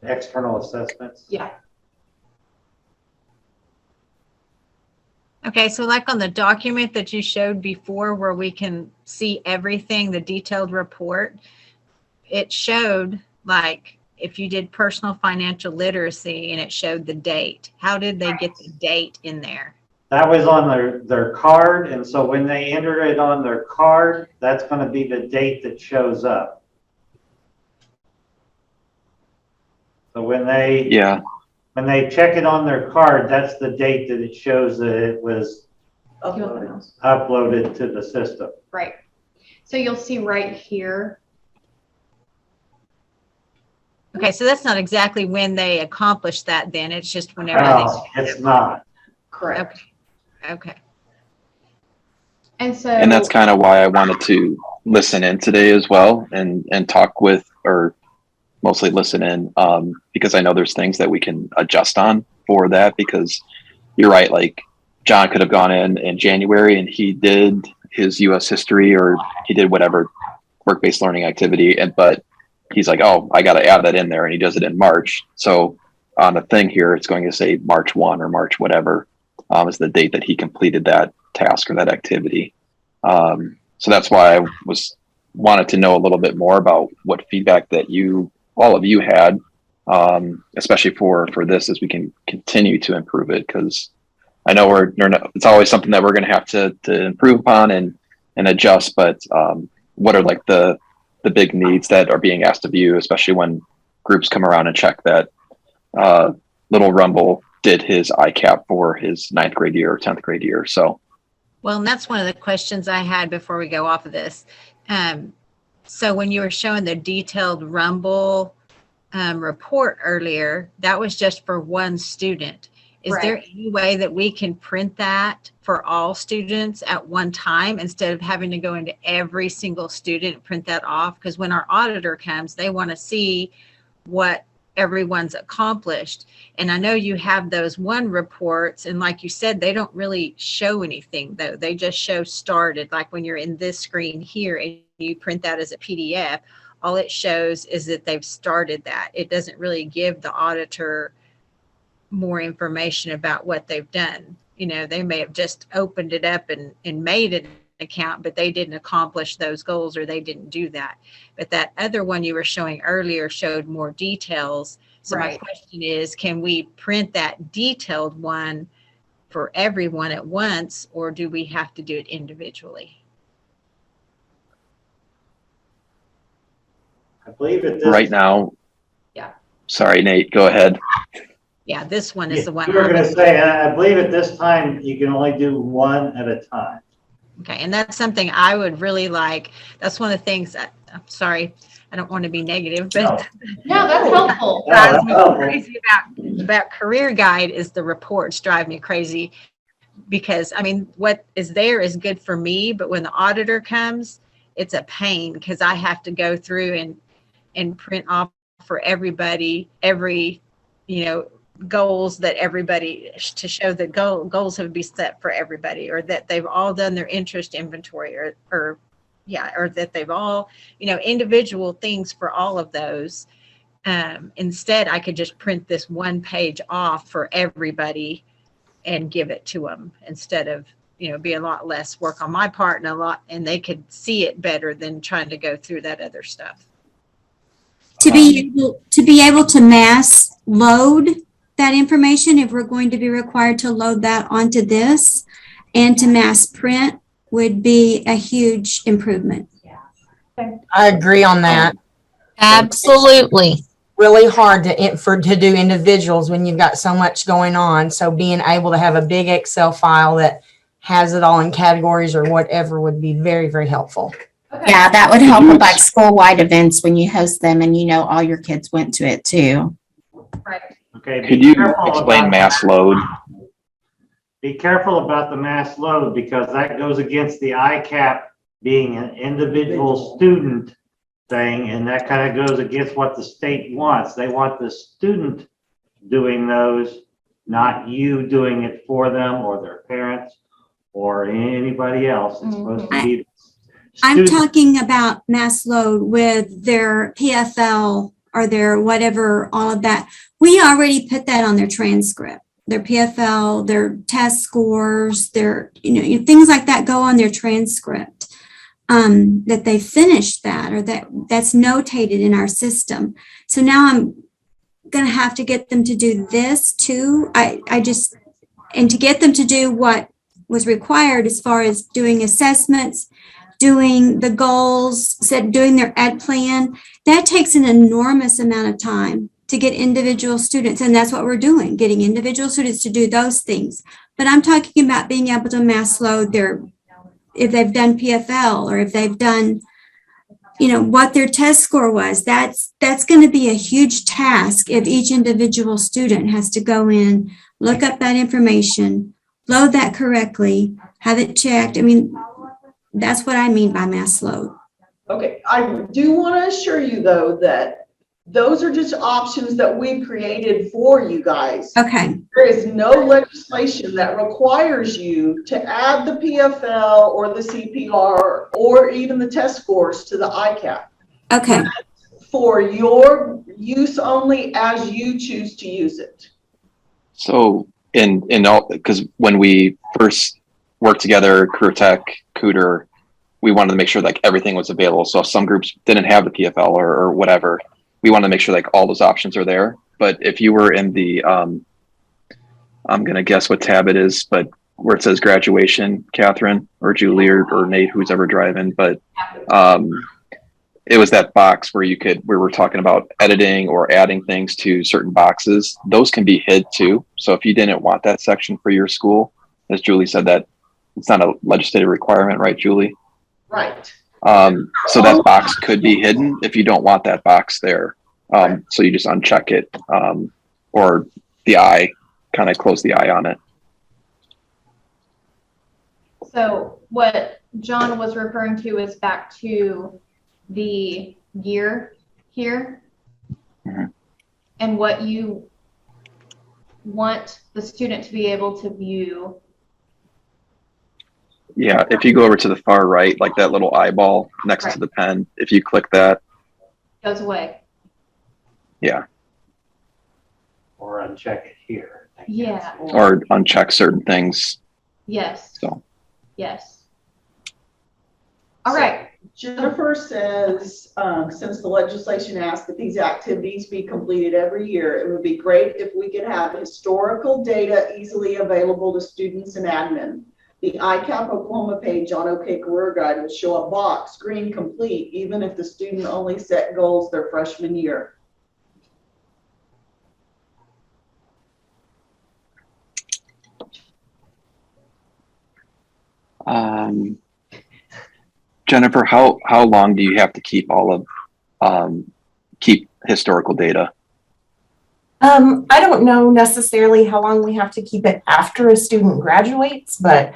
external assessments. Yeah. Okay, so like on the document that you showed before where we can see everything, the detailed report, it showed like if you did personal financial literacy and it showed the date. How did they get the date in there? That was on their card, and so when they enter it on their card, that's going to be the date that shows up. So when they check it on their card, that's the date that it shows that it was uploaded to the system. Right. So you'll see right here. Okay, so that's not exactly when they accomplish that then. It's just whenever No, it's not. Correct. Okay. Okay. And so. And that's kind of why I wanted to listen in today as well and talk with, or mostly listen in, because I know there's things that we can adjust on for that, because you're right. Like John could have gone in January and he did his US history or he did whatever work-based learning activity. But he's like, oh, I got to add that in there. And he does it in March. So on the thing here, it's going to say March 1 or March whatever is the date that he completed that task or that activity. So that's why I wanted to know a little bit more about what feedback that all of you had, especially for this, as we can continue to improve it. Because I know it's always something that we're going to have to improve upon and adjust. But what are like the big needs that are being asked of you, especially when groups come around and check that Little Rumble did his ICAP for his 9th grade year or 10th grade year. So, well, and that's one of the questions I had before we go off of this. So when you were showing the detailed Rumble report earlier, that was just for one student. Is there any way that we can print that for all students at one time instead of having to go into every single student and print that off? Because when our auditor comes, they want to see what everyone's accomplished. And I know you have those one reports, and like you said, they don't really show anything though. They just show started. Like when you're in this screen here and you print that as a PDF, all it shows is that they've started that. It doesn't really give the auditor more information about what they've done. You know, they may have just opened it up and made an account, but they didn't accomplish those goals or they didn't do that. But that other one you were showing earlier showed more details. So my question is, can we print that detailed one for everyone at once, or do we have to do it individually? I believe it right now. Yeah. Sorry, Nate, go ahead. Yeah, this one is the one. You were going to say, I believe at this time you can only do one at a time. Okay, and that's something I would really like. That's one of the things that, I'm sorry, I don't want to be negative, but no, that's helpful. Drives me crazy about Career Guide is the reports drive me crazy, because I mean, what is there is good for me, but when the auditor comes, it's a pain because I have to go through and print off for everybody, goals that everybody, to show that goals have been set for everybody, or that they've all done their interest inventory, or that they've all, individual things for all of those. Instead, I could just print this one page off for everybody and give it to them, instead of, be a lot less work on my part and they could see it better than trying to go through that other stuff. To be able to mass load that information, if we're going to be required to load that onto this, and to mass print would be a huge improvement. I agree on that. Absolutely. Really hard to do individuals when you've got so much going on. So being able to have a big Excel file that has it all in categories or whatever would be very, very helpful. Okay. Yeah, that would help with like school-wide events when you host them and all your kids went to it too. Right. Okay. Could you explain mass load? Be careful about the mass load, because that goes against the ICAP being an individual student thing, and that kind of goes against what the state wants. They want the student doing those, not you doing it for them or their parents or anybody else. It's supposed to be. I'm talking about mass load with their PFL or their whatever, all of that. We already put that on their transcript. their PFL, their test scores, their, things like that go on their transcript. That they finished that, or that's notated in our system. So now I'm going to have to get them to do this too. And to get them to do what was required as far as doing assessments, doing the goals, doing their ed plan, that takes an enormous amount of time to get individual students. And that's what we're doing, getting individual students to do those things. But I'm talking about being able to mass load if they've done PFL, or if they've done, what their test score was. That's going to be a huge task if each individual student has to go in, look up that information, load that correctly, have it checked. I mean, that's what I mean by mass load. Okay, I do want to assure you though that those are just options that we created for you guys. Okay. There is no legislation that requires you to add the PFL or the CPR or even the test scores to the Icap. Okay. That's for your use only as you choose to use it. So in all, because when we first worked together, Career Tech, Cooter, we wanted to make sure like everything was available. So if some groups didn't have the PFL or whatever, we want to make sure like all those options are there. But if you were in the, I'm going to guess what tab it is, but where it says graduation, Catherine or Julie or Nate, who's ever driving, but it was that box where we were talking about editing or adding things to certain boxes. Those can be hid too. So if you didn't want that section for your school, as Julie said, that it's not a legislative requirement, right, Julie? Right. So that box could be hidden if you don't want that box there. So you just uncheck it, or the eye, kind of close the eye on it. So what John was referring to is back to the gear here, and what you want the student to be able to view. Yeah, if you go over to the far right, like that little eyeball next to the pen, if you click that, goes away. Yeah. Or uncheck it here. Yeah. Or uncheck certain things. Yes. So. Yes. All right. Jennifer says, since the legislation asks that these activities be completed every year, it would be great if we could have historical data easily available to students and admin. The Icap Oklahoma page on OK Career Guide will show a box, green complete, even if the student only set goals their freshman year. Jennifer, how long do you have to keep keep historical data? I don't know necessarily how long we have to keep it after a student graduates, but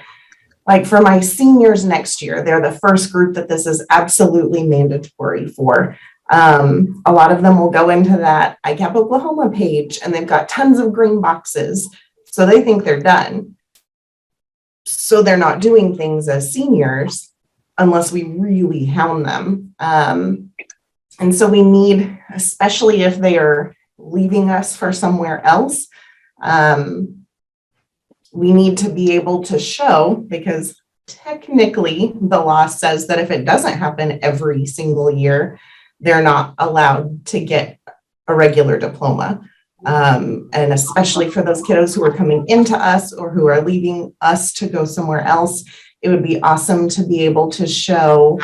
like for my seniors next year, they're the first group that this is absolutely mandatory for. A lot of them will go into that Icap Oklahoma page and they've got tons of green boxes. So they think they're done. So they're not doing things as seniors unless we really hound them. And so we need, especially if they are leaving us for somewhere else, we need to be able to show, because technically the law says that if it doesn't happen every single year, they're not allowed to get a regular diploma. And especially for those kiddos who are coming into us or who are leaving us to go somewhere else, it would be awesome to be able to show,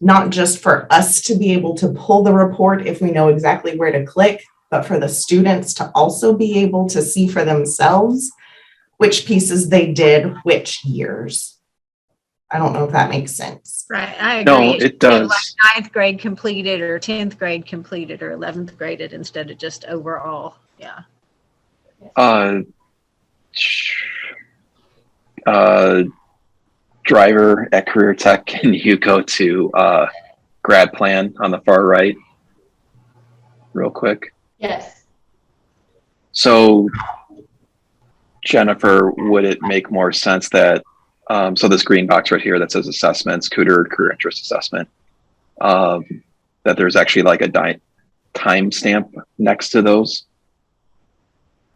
not just for us to be able to pull the report if we know exactly where to click, but for the students to also be able to see for themselves which pieces they did which years. I don't know if that makes sense. Right, I agree. No, it does. Like 9th grade completed or 10th grade completed or 11th graded instead of just overall. Yeah. Driver at Career Tech, can you go to grad plan on the far right real quick? Yes. So Jennifer, would it make more sense that so this green box right here that says assessments, Cooter career interest assessment, that there's actually like a time stamp next to those?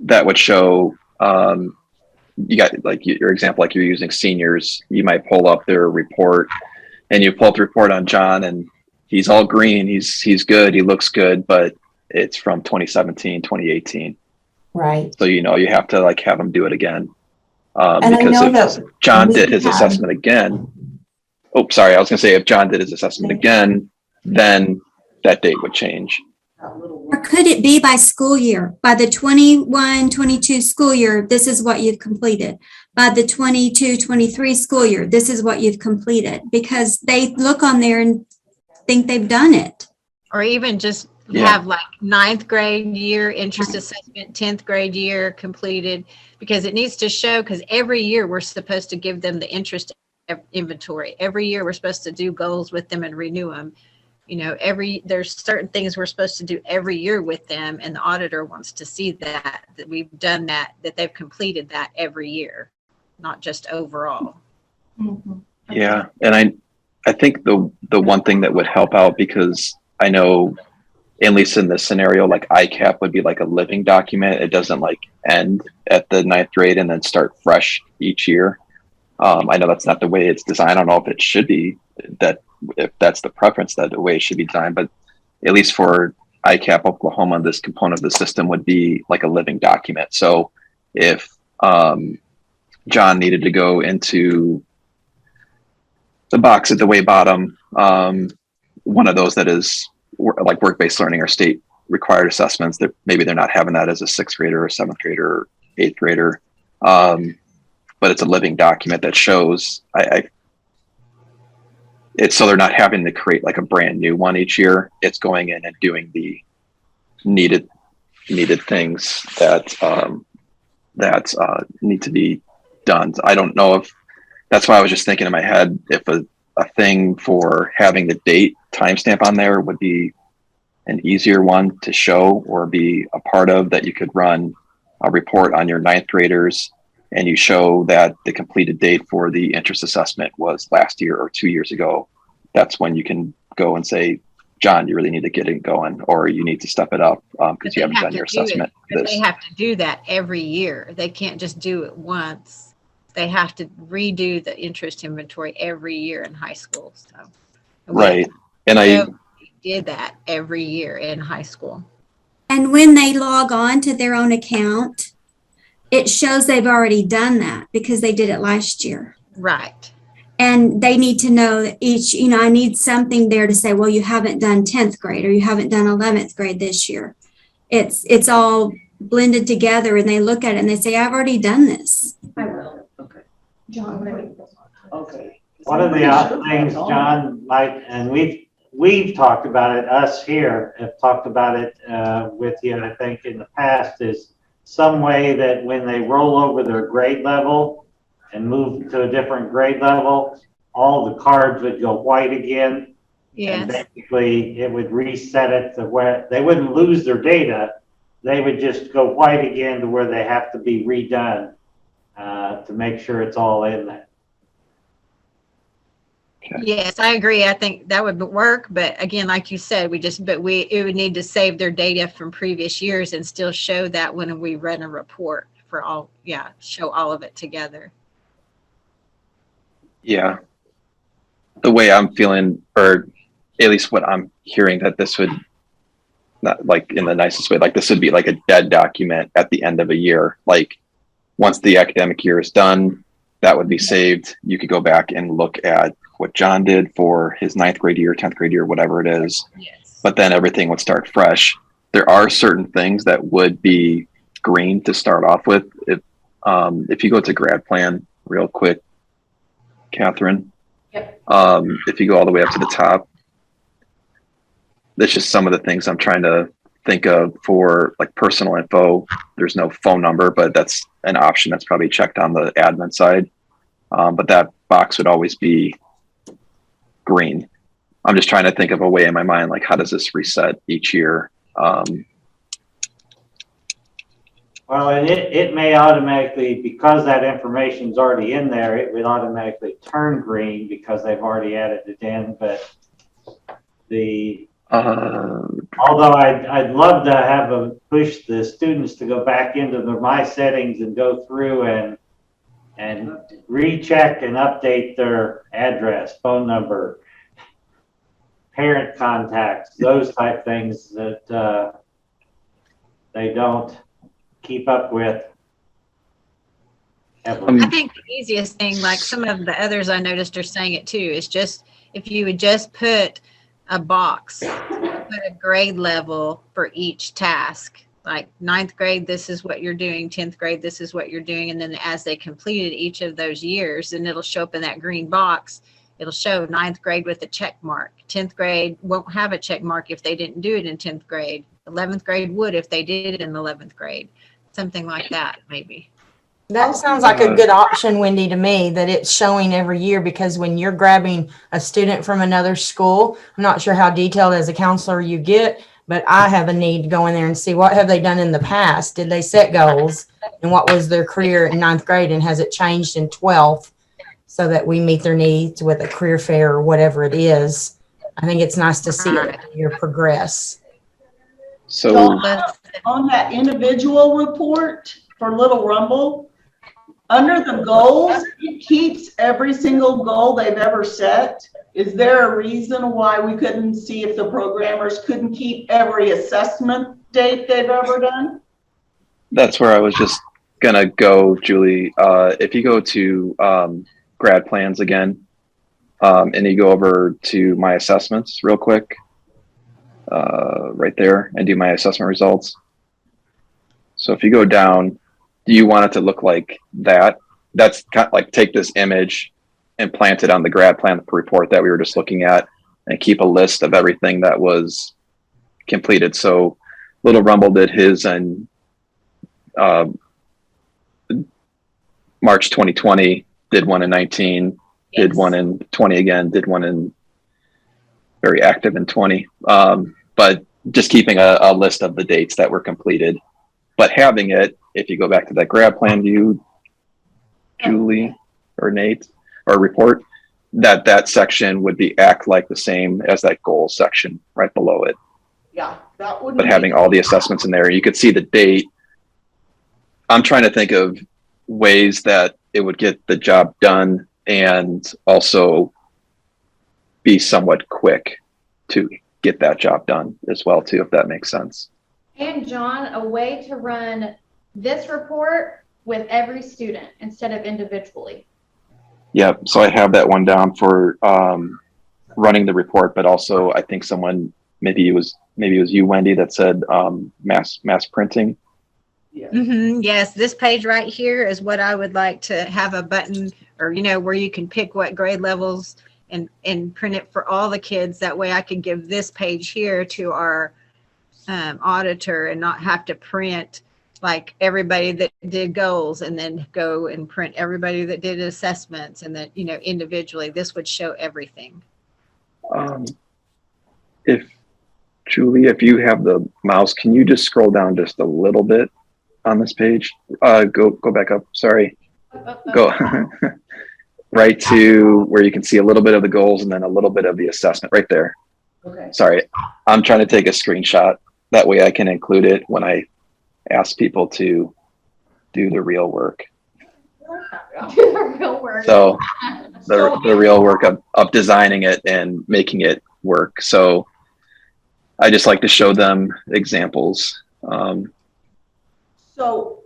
that would show, you got like your example, like you're using seniors, you might pull up their report and you pull up the report on John and he's all green. He's good. He looks good, but it's from 2017, 2018. Right. So, you have to like have him do it again. And I Because know if that John we did his have- assessment again, oh, sorry, I was gonna say if John did his assessment again, then that date would change. Or could it be by school year? By the 21-22 school year, this is what you've completed. By the 22-23 school year, this is what you've completed. Because they look on there and think they've done it. Or even just Yeah. have like 9th grade year interest assessment, 10th grade year completed, because it needs to show, because every year we're supposed to give them the interest inventory. Every year we're supposed to do goals with them and renew them. There's certain things we're supposed to do every year with them, and the auditor wants to see that we've done that they've completed that every year, not just overall. Mhm. Yeah, and I think the one thing that would help out, because I know at least in this scenario, like ICAP would be like a living document. It doesn't like end at the 9th grade and then start fresh each year. I know that's not the way it's designed. I don't know if it should be that, if that's the preference, that the way it should be designed, but at least for ICAP Oklahoma, this component of the system would be like a living document. So if John needed to go into the box at the way bottom, one of those that is like work-based learning or state required assessments, that maybe they're not having that as a 6th grader or 7th grader or 8th grader. But it's a living document that shows it's, so they're not having to create like a brand new one each year. It's going in and doing the needed things that need to be done. I don't know if that's why I was just thinking in my head, if a thing for having the date timestamp on there would be an easier one to show or be a part of, that you could run a report on your 9th graders and you show that the completed date for the interest assessment was last year or 2 years ago. That's when you can go and say, John, you really need to get it going, or you need to step it up because you haven't done your assessment. They have to do that every year. They can't just do it once. They have to redo the interest inventory every year in high school. So, right. And I did that every year in high school. And when they log on to their own account, it shows they've already done that because they did it last year. Right. And they need to know that each, I need something there to say, well, you haven't done 10th grade or you haven't done 11th grade this year. It's all blended together, and they look at it and they say, I've already done this. I will. Okay. John, Okay. One of the odd things, John, like, and we've talked about it, us here have talked about it with you, I think, in the past, is some way that when they roll over their grade level and move to a different grade level, all the cards would go white again. Yes. And basically, it would reset it to where they wouldn't lose their data. They would just go white again to where they have to be redone to make sure it's all in there. Okay. Yes, I agree. I think that would work. But again, like you said, it would need to save their data from previous years and still show that when we run a report for all, show all of it together. Yeah. The way I'm feeling, or at least what I'm hearing, that this would, not like in the nicest way, like this would be like a dead document at the end of a year. Like once the academic year is done, that would be saved. You could go back and look at what John did for his 9th grade year, 10th grade year, whatever it is. Yes. But then everything would start fresh. There are certain things that would be green to start off with. If you go to grad plan real quick, Catherine, Yep. If you go all the way up to the top, that's just some of the things I'm trying to think of for like personal info. There's no phone number, but that's an option that's probably checked on the admin side. But that box would always be green. I'm just trying to think of a way in my mind, like how does this reset each year? Well, and it may automatically, because that information's already in there, it would automatically turn green because they've already added it in, but the Although I'd love to have push the students to go back into my settings and go through and recheck and update their address, phone number, parent contacts, those type things that they don't keep up with. I think the easiest thing, like some of the others I noticed are saying it too, is just if you would just put a box, put a grade level for each task. Like 9th grade, this is what you're doing. 10th grade, this is what you're doing. And then as they completed each of those years, and it'll show up in that green box, it'll show 9th grade with a check mark. 10th grade won't have a check mark if they didn't do it in 10th grade. 11th grade would if they did it in 11th grade. Something like that, maybe. That sounds like a good option, Wendy, to me, that it's showing every year, because when you're grabbing a student from another school, I'm not sure how detailed as a counselor you get, but I have a need to go in there and see what have they done in the past. Did they set goals? And what was their career in 9th grade? And has it changed in 12th so that we meet their needs with a career fair or whatever it is? I think it's nice to see your progress. So on that individual report for Little Rumble, under the goals, it keeps every single goal they've ever set. Is there a reason why we couldn't see if the programmers couldn't keep every assessment date they've ever done? that's where I was just gonna go, Julie. If you go to grad plans again, and you go over to my assessments real quick, right there, and do my assessment results. So if you go down, do you want it to look like that? That's kind of like take this image and plant it on the grad plan report that we were just looking at, and keep a list of everything that was completed. So Little Rumble did his in March 2020, did one in 19, Yes. did one in 20 again, did one in very active in 20. But just keeping a list of the dates that were completed, but having it, if you go back to that grad plan view, Julie or Nate, or report, that section would be act like the same as that goal section right below it. Yeah, that would. But having all the assessments in there, you could see the date. I'm trying to think of ways that it would get the job done and also be somewhat quick to get that job done as well too, if that makes sense. And John, a way to run this report with every student instead of individually. Yep. So I have that one down for running the report, but also I think someone, maybe it was you, Wendy, that said mass printing. Yes, this page right here is what I would like to have a button, or where you can pick what grade levels and print it for all the kids. That way I could give this page here to our auditor and not have to print like everybody that did goals and then go and print everybody that did assessments, and that individually. This would show everything. If Julie, if you have the mouse, can you just scroll down just a little bit on this page? Go back up. Sorry. Go right to where you can see a little bit of the goals and then a little bit of the assessment right there. Okay. Sorry, I'm trying to take a screenshot. That way I can include it when I ask people to do the real work. Do the real work. So the real work of designing it and making it work. So I just like to show them examples. So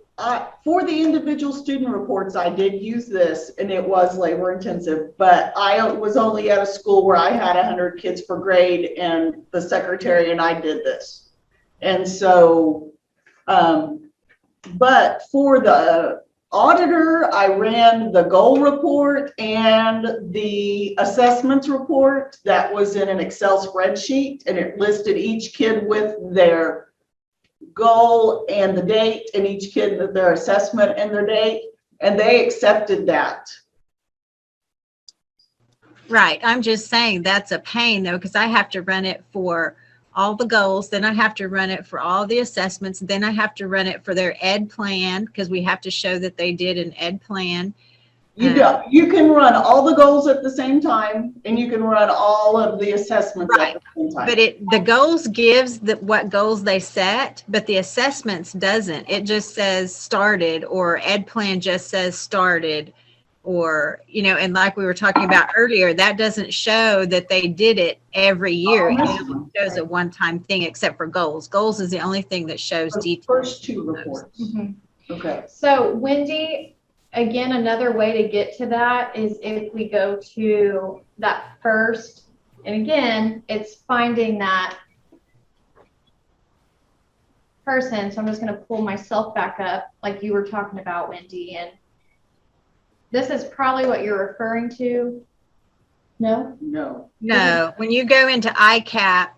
for the individual student reports, I did use this, and it was labor intensive, but I was only at a school where I had 100 kids per grade, and the secretary and I did this. And so, but for the auditor, I ran the goal report and the assessments report that was in an Excel spreadsheet, and it listed each kid with their goal and the date, and each kid with their assessment and their date, and they accepted that. Right. I'm just saying that's a pain though, because I have to run it for all the goals, then I have to run it for all the assessments, then I have to run it for their ed plan, because we have to show that they did an ed plan. You can run all the goals at the same time, and you can run all of the assessments at the same time. But the goals gives what goals they set, but the assessments doesn't. It just says started, or Ed Plan just says started, or, and like we were talking about earlier, that doesn't show that they did it every year. It only shows a one-time thing, except for goals. Goals is the only thing that shows details. First two reports. Okay. So Wendy, again, another way to get to that is if we go to that first, and again, it's finding that person. So I'm just going to pull myself back up like you were talking about, Wendy. And this is probably what you're referring to. No? No. No. When you go into Icap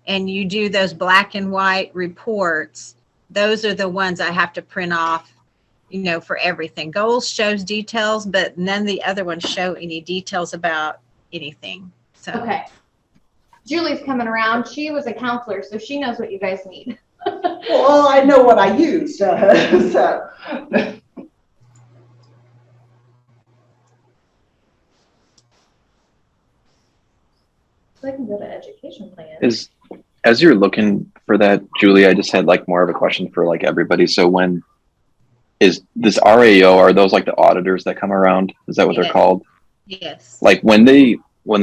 and you do those black and white reports, those are the ones I have to print off, for everything. Goals shows details, but none of the other ones show any details about anything. So okay. Julie's coming around. She was a counselor, so she knows what you guys need. Well, I know what I use. So. So I can go to education plan. As you're looking for that, Julie, I just had like more of a question for like everybody. So when is this RAO, are those like the auditors that come around? Is that what they're called? Yes. Like when they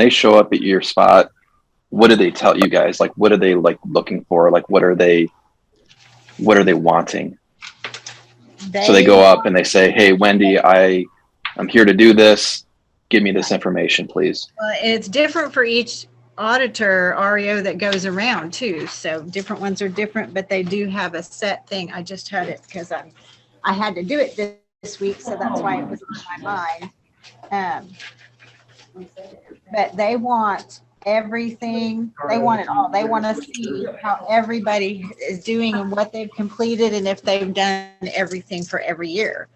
show up at your spot, what do they tell you guys? Like, what are they like looking for? Like, what are they wanting? So they go up and they say, hey, Wendy, I'm here to do this. Give me this information, please. Well, it's different for each auditor REO that goes around too. So different ones are different, but they do have a set thing. I just had it because I had to do it this week. So that's why it was on my mind. But they want everything. They want it all. They want to see how everybody is doing and what they've completed and if they've done everything for every year.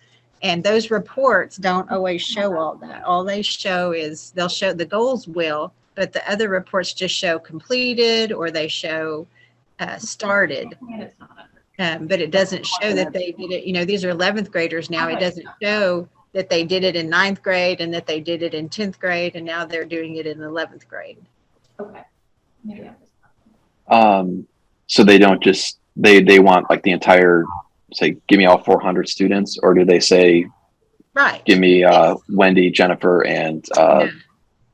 And those reports don't always show all that. All they show is they'll show the goals but the other reports just show completed or they show started. But it doesn't show that they did it. These are 11th graders now. It doesn't show that they did it in 9th grade and that they did it in 10th grade and now they're doing it in 11th grade. Okay. Maybe So they don't just, they want like the entire, say, give me all 400 students, or do they say, right, give me Wendy, Jennifer, and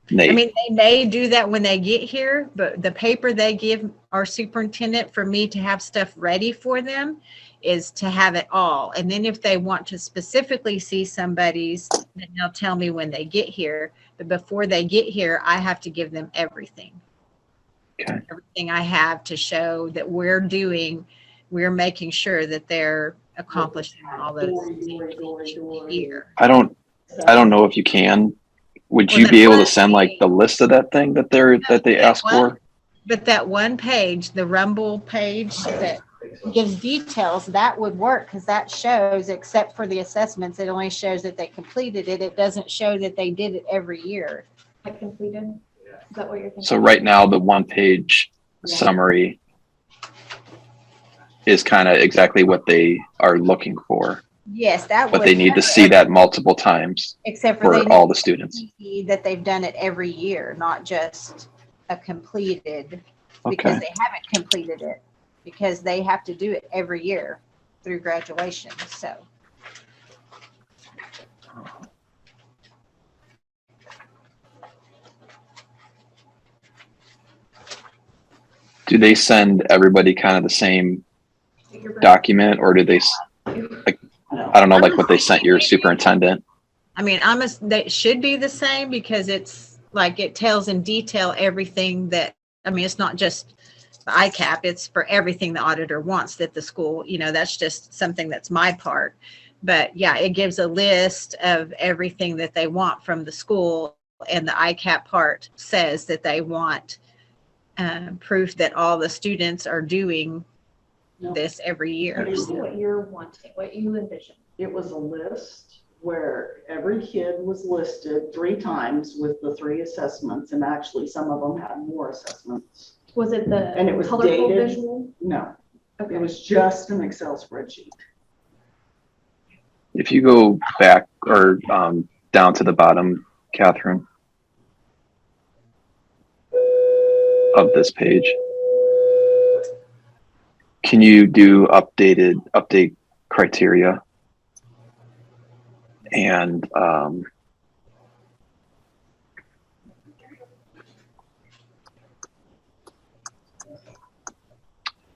Nate? I mean, they may do that when they get here, but the paper they give our superintendent for me to have stuff ready for them is to have it all. And then if they want to specifically see somebody's, then they'll tell me when they get here. But before they get here, I have to give them everything. Okay. Everything I have to show that we're making sure that they're accomplishing all those here. I don't know if you can. Would you be able to send like the list of that thing that they ask for? But that one page, the Rumble page that gives details, that would work because that shows, except for the assessments, it only shows that they completed it. It doesn't show that they did it every year. Like completed? Is that what you're thinking? So right now, the one-page summary is kind of exactly what they are looking for. Yes, that. But they need to see that multiple times, except for all the students. That they've done it every year, not just a completed, because they haven't completed it, because they have to do it every year through graduation. So. Do they send everybody kind of the same document, or do they, like, I don't know, like what they sent your superintendent? I mean, they should be the same because it's like it tells in detail everything that, I mean, it's not just the ICAP, it's for everything the auditor wants that the school, that's just something that's my part. But yeah, it gives a list of everything that they want from the school, and the ICAP part says that they want proof that all the students are doing this every year. What you're wanting, what you envision. It was a list where every kid was listed 3 times with the 3 assessments, and actually some of them had more assessments. Was it and it was colorful dated? Visual? No, okay. It was just an Excel spreadsheet. If you go back or down to the bottom, Catherine, of this page. Can you do update criteria? And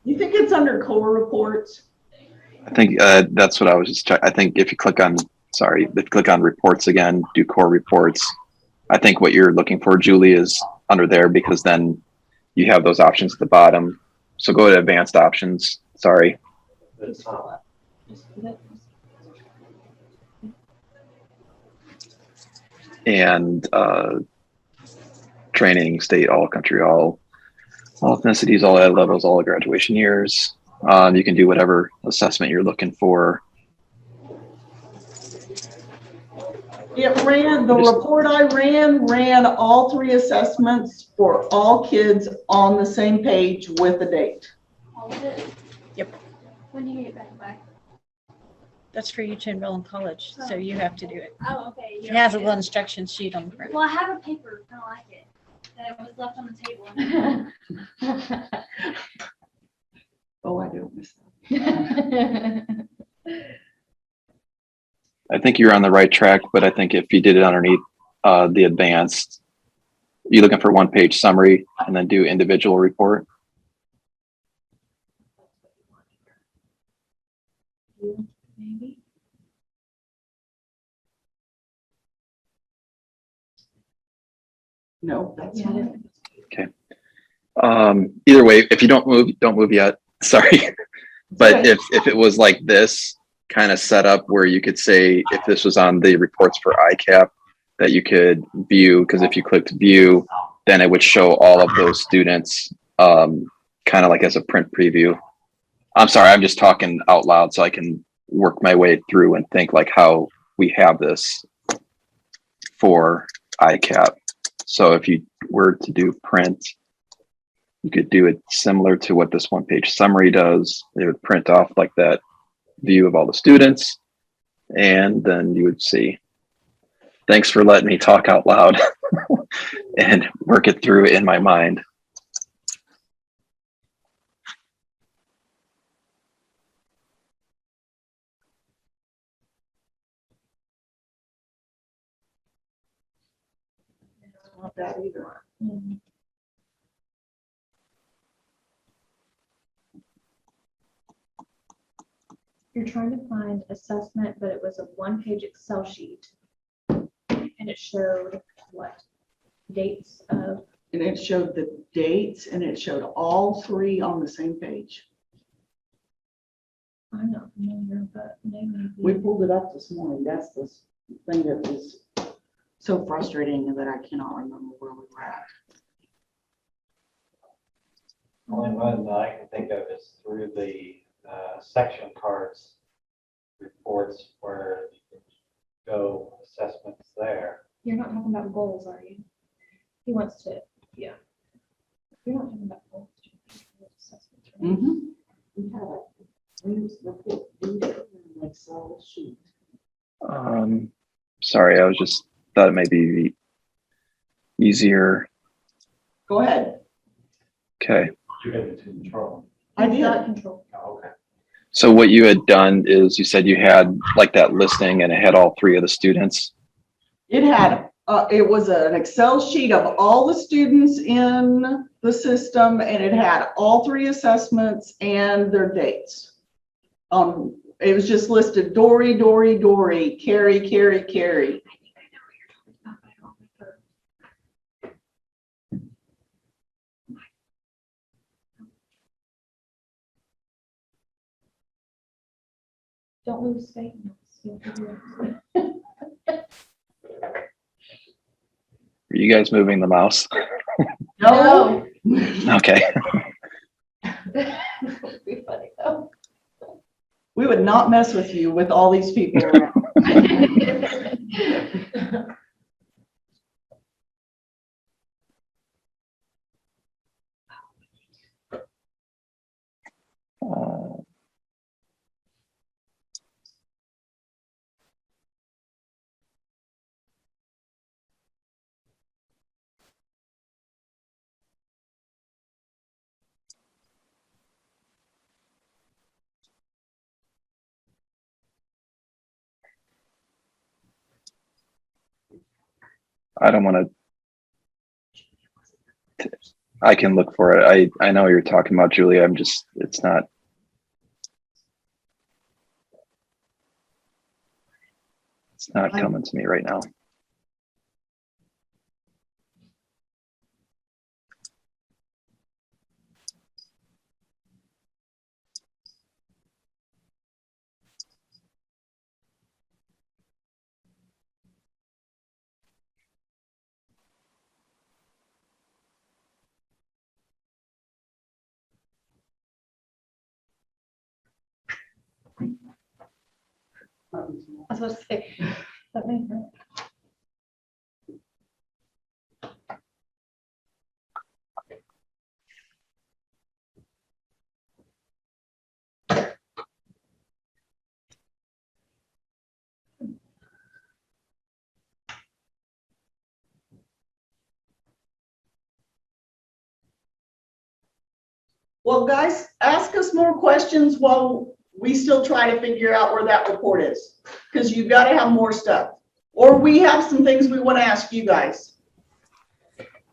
You think it's under core reports? I think that's what I was just checking. I think if you click on, sorry, if you click on reports again, do core reports. I think what you're looking for, Julie, is under there, because then you have those options at the bottom. So go to advanced options. Sorry. And training, state, all country, all ethnicities, all ed levels, all graduation years. You can do whatever assessment you're looking for. The report I ran all 3 assessments for all kids on the same page with the date. Yep. When do you get back by? That's for you to enroll in college, so you have to do it. Oh, okay. It has a little instruction sheet on the front. Well, I have a paper, kind of like it, that was left on the table. Oh, I don't miss that. I think you're on the right track, but I think if you did it underneath the advanced, you're looking for 1-page summary and then do individual report. Maybe. No, that's not it. Okay. Either way, if you don't move yet. Sorry. But if it was like this kind of setup where you could say, if this was on the reports for ICAP, that you could view, because if you clicked view, then it would show all of those students kind of like as a print preview. I'm sorry, I'm just talking out loud so I can work my way through and think like how we have this for ICAP. So if you were to do print, you could do it similar to what this 1-page summary does. It would print off like that view of all the students, and then you would see. Thanks for letting me talk out loud and work it through in my mind. Not that either. You're trying to find assessment, but it was a 1-page Excel sheet. And it showed what? Dates of. And it showed the dates and it showed all 3 on the same page. I'm not familiar, but maybe. We pulled it up this morning. That's the thing that is so frustrating that I cannot remember where we were at. Only one that I can think of is through the section cards reports where you can go assessments there. You're not talking about goals, are you? He wants to, yeah. You're not talking about goals. Assessments, right? We had a report in an Excel sheet. Sorry, I was just thought it might be easier. Go ahead. Okay. You had it in control. I did. Control. Oh, okay. So what you had done is you said you had like that listing and it had all 3 of the students. It had, it was an Excel sheet of all the students in the system, and it had all 3 assessments and their dates. It was just listed Dory, Dory, Dory, Carrie, Carrie, Carrie. Don't lose statements. Are you guys moving the mouse? No. Okay. That'd be funny though. We would not mess with you with all these people around. I don't want to, I can look for it. I know you're talking about, Julie. I'm just, it's not coming to me right now. I was supposed to say, that made sense. Well, guys, ask us more questions while we still try to figure out where that report is, because you've got to have more stuff. Or we have some things we want to ask you guys.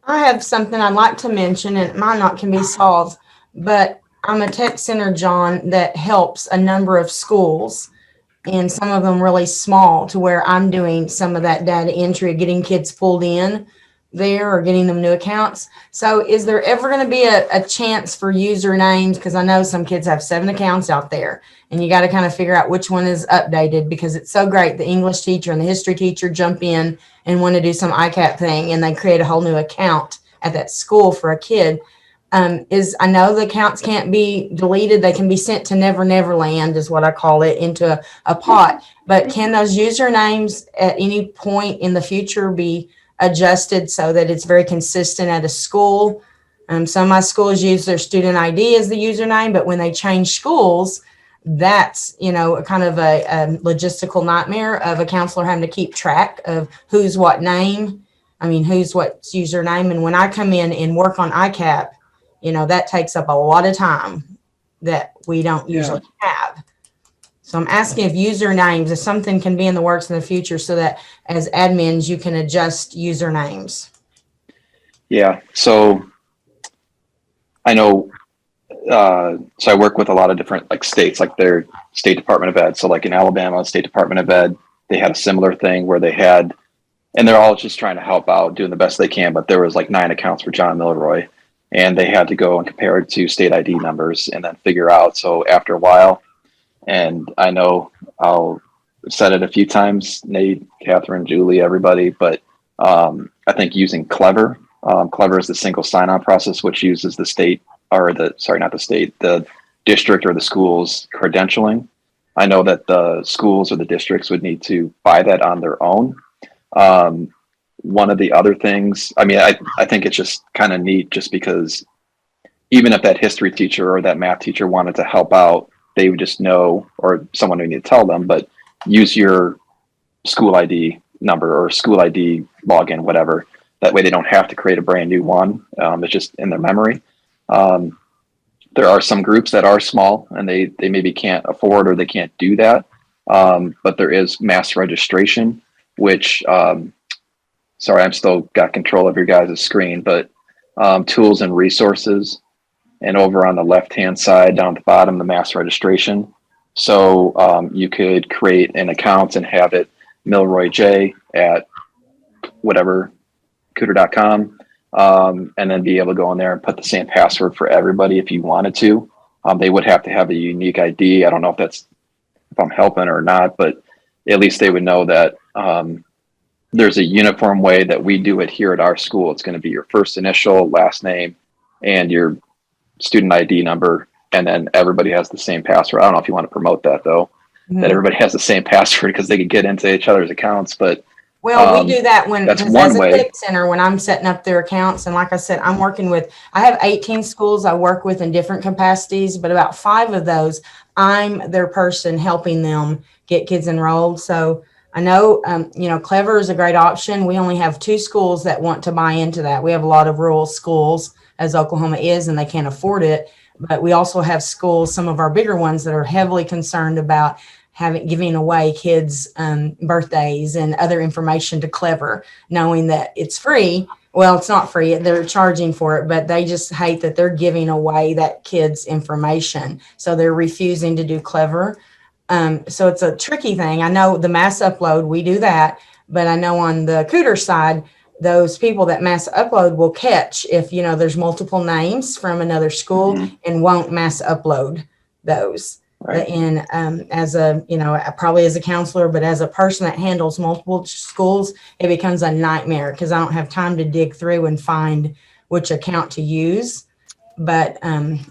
I have something I'd like to mention, and it might not can be solved, but I'm a tech center, John, that helps a number of schools, and some of them really small, to where I'm doing some of that data entry, getting kids pulled in there or getting them new accounts. So is there ever going to be a chance for usernames? Because I know some kids have 7 accounts out there, and you got to kind of figure out which one is updated, because it's so great. The English teacher and the history teacher jump in and want to do some Icap thing, and they create a whole new account at that school for a kid. I know the accounts can't be deleted. They can be sent to Never Never Land, is what I call it, into a pot. But can those usernames at any point in the future be adjusted so that it's very consistent at a school? Some of my schools use their student ID as the username, but when they change schools, that's, kind of a logistical nightmare of a counselor having to keep track of who's what name. Who's what username. And when I come in and work on ICAP, that takes up a lot of time that we don't usually have. So I'm asking if usernames, if something can be in the works in the future, so that as admins, you can adjust usernames. Yeah. So I know, so I work with a lot of different states, like their state Department of Ed. So like in Alabama, State Department of Ed, they had a similar thing where they had, and they're all just trying to help out, doing the best they can. But there was 9 accounts for John Milroy, and they had to go and compare it to state ID numbers and then figure out. So after a while, and I know I'll said it a few times, Nate, Catherine, Julie, everybody, but I think using Clever. Clever is the single sign-on process, which uses the state, or the district or the school's credentialing. I know that the schools or the districts would need to buy that on their own. One of the other things, I think it's just kind of neat, just because even if that history teacher or that math teacher wanted to help out, they would just know, or someone would need to tell them, but use your school ID number or school ID login, whatever. That way they don't have to create a brand new one. It's just in their memory. There are some groups that are small and they maybe can't afford, or they can't do that. But there is mass registration, which, sorry, I'm still got control of your guys' screen, but tools and resources, and over on the left-hand side down at the bottom, the mass registration. So you could create an account and have it Milroy J at whatever, cooter.com, and then be able to go in there and put the same password for everybody if you wanted to. They would have to have a unique ID. I don't know if I'm helping or not, but at least they would know that there's a uniform way that we do it here at our school. It's going to be your first initial, last name, and your student ID number, and then everybody has the same password. I don't know if you want to promote that though, that everybody has the same password, because they could get into each other's accounts. But well, we do that when, that's as one a way. tech center, when I'm setting up their accounts. And like I said, I have 18 schools I work with in different capacities, but about 5 of those, I'm their person helping them get kids enrolled. So I know, Clever is a great option. We only have 2 schools that want to buy into that. We have a lot of rural schools, as Oklahoma is, and they can't afford it. But we also have schools, some of our bigger ones, that are heavily concerned about giving away kids' birthdays and other information to Clever, knowing that it's free. Well, it's not free. They're charging for it, but they just hate that they're giving away that kid's information. So they're refusing to do Clever. So it's a tricky thing. I know the mass upload, we do that, but I know on the Cooter side, those people that mass upload will catch if, there's multiple names from another school and won't mass upload those. Right. And as a, probably as a counselor, but as a person that handles multiple schools, it becomes a nightmare because I don't have time to dig through and find which account to use. But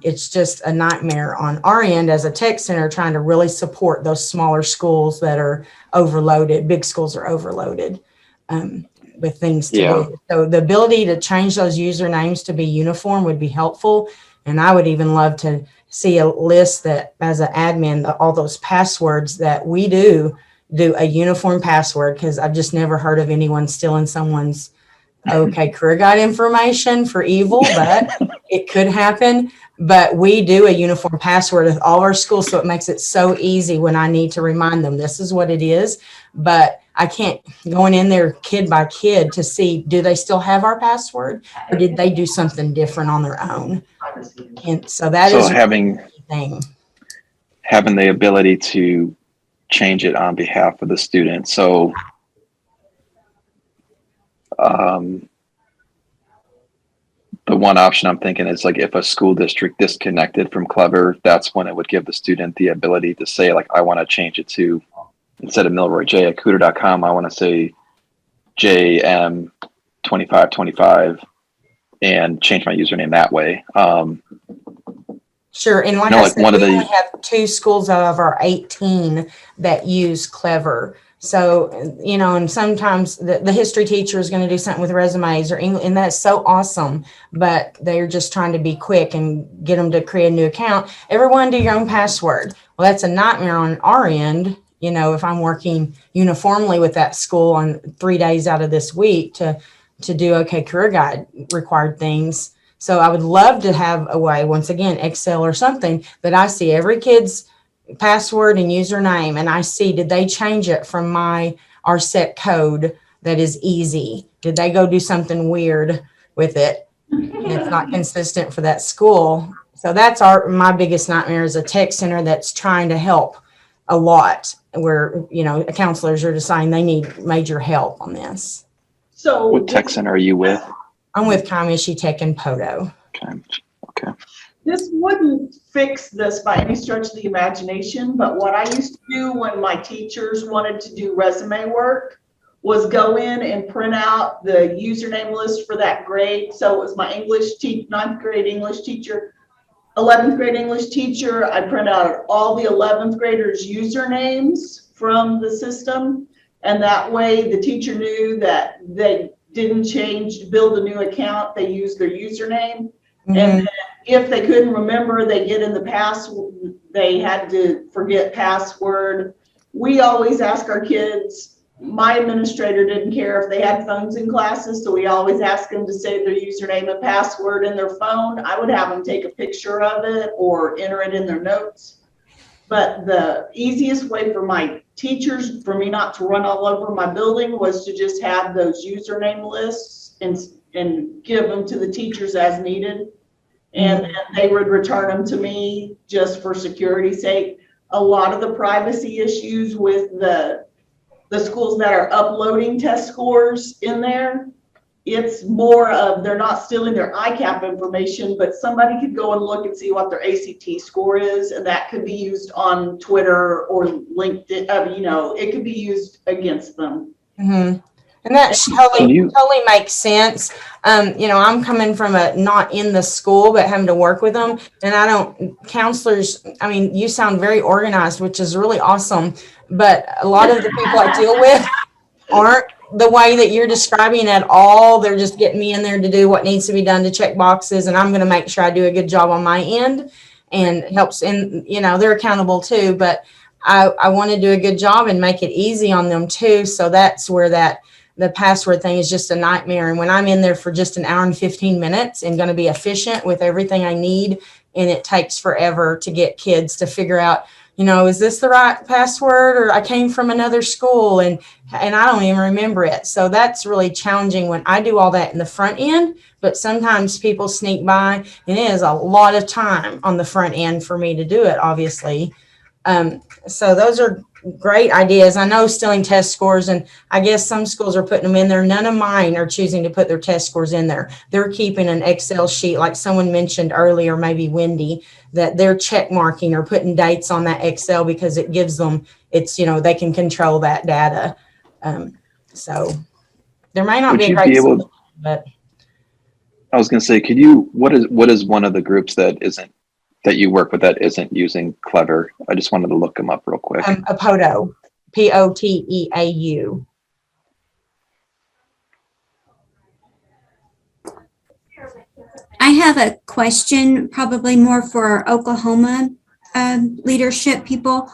it's just a nightmare on our end as a tech center trying to really support those smaller schools that are overloaded. Big schools are overloaded with things to do. So the ability to change those usernames to be uniform would be helpful. And I would even love to see a list that, as an admin, all those passwords that we do a uniform password, because I've just never heard of anyone stealing someone's career guide information for evil, but it could happen. But we do a uniform password with all our schools, so it makes it so easy when I need to remind them this is what it is. But I can't going in there kid by kid to see, do they still have our password or did they do something different on their own? And so that is having thing. Having the ability to change it on behalf of the student. So the one option I'm thinking is like if a school district disconnected from Clever, that's when it would give the student the ability to say, like, I want to change it to, instead of Milroy J at Cooter.com, I want to say JM2525 and change my username that way. Sure. And like I said, we only have 2 schools out of our 18 that use Clever. So, and sometimes the history teacher is going to do something with resumes or English, and that's so awesome, but they're just trying to be quick and get them to create a new account. Everyone do your own password. Well, that's a nightmare on our end. If I'm working uniformly with that school on 3 days out of this week to do career guide required things. So I would love to have a way, once again, Excel or something, that I see every kid's password and username, and I see, did they change it from our set code that is easy? Did they go do something weird with it? And it's not consistent for that school. So that's my biggest nightmare as a tech center that's trying to help a lot, where, counselors are deciding they need major help on this. So what tech center are you with? I'm with Kamishi Tech and Poto. Okay. This wouldn't fix this by any stretch of the imagination, but what I used to do when my teachers wanted to do resume work was go in and print out the username list for that grade. So it was my 9th grade English teacher, 11th grade English teacher. I print out all the 11th graders' usernames from the system. And that way the teacher knew that they didn't build a new account, they used their username. And then if they couldn't remember, they get in the password, they had to forget password. We always ask our kids, my administrator didn't care if they had phones in classes, so we always ask them to save their username and password in their phone. I would have them take a picture of it or enter it in their notes. But the easiest way for my teachers, for me not to run all over my building, was to just have those username lists and give them to the teachers as needed. And then they would return them to me just for security's sake. A lot of the privacy issues with the schools that are uploading test scores in there, it's more of they're not stealing their Icap information, but somebody could go and look and see what their ACT score is, and that could be used on Twitter or LinkedIn. It could be used against them. Mm-hmm. And that totally makes sense. I'm coming from not in the school, but having to work with them. And counselors, you sound very organized, which is really awesome. But a lot of the people I deal with aren't the way that you're describing at all. They're just getting me in there to do what needs to be done to check boxes. And I'm going to make sure I do a good job on my end, and helps they're accountable too. But I want to do a good job and make it easy on them too. So that's where the password thing is just a nightmare. And when I'm in there for just an hour and 15 minutes and going to be efficient with everything I need, and it takes forever to get kids to figure out, is this the right password, or I came from another school and I don't even remember it. So that's really challenging when I do all that in the front end, but sometimes people sneak by, and it is a lot of time on the front end for me to do it, obviously. So those are great ideas. I know stealing test scores, and I guess some schools are putting them in there. None of mine are choosing to put their test scores in there. They're keeping an Excel sheet, like someone mentioned earlier, maybe Wendy, that they're check marking or putting dates on that Excel because it gives them, they can control that data. So there may not Would be a you great be able, solution, but I was going to say, what is one of the groups that you work with that isn't using Clever? I just wanted to look them up real quick. Apoteau, Poteau. I have a question, probably more for our Oklahoma leadership people.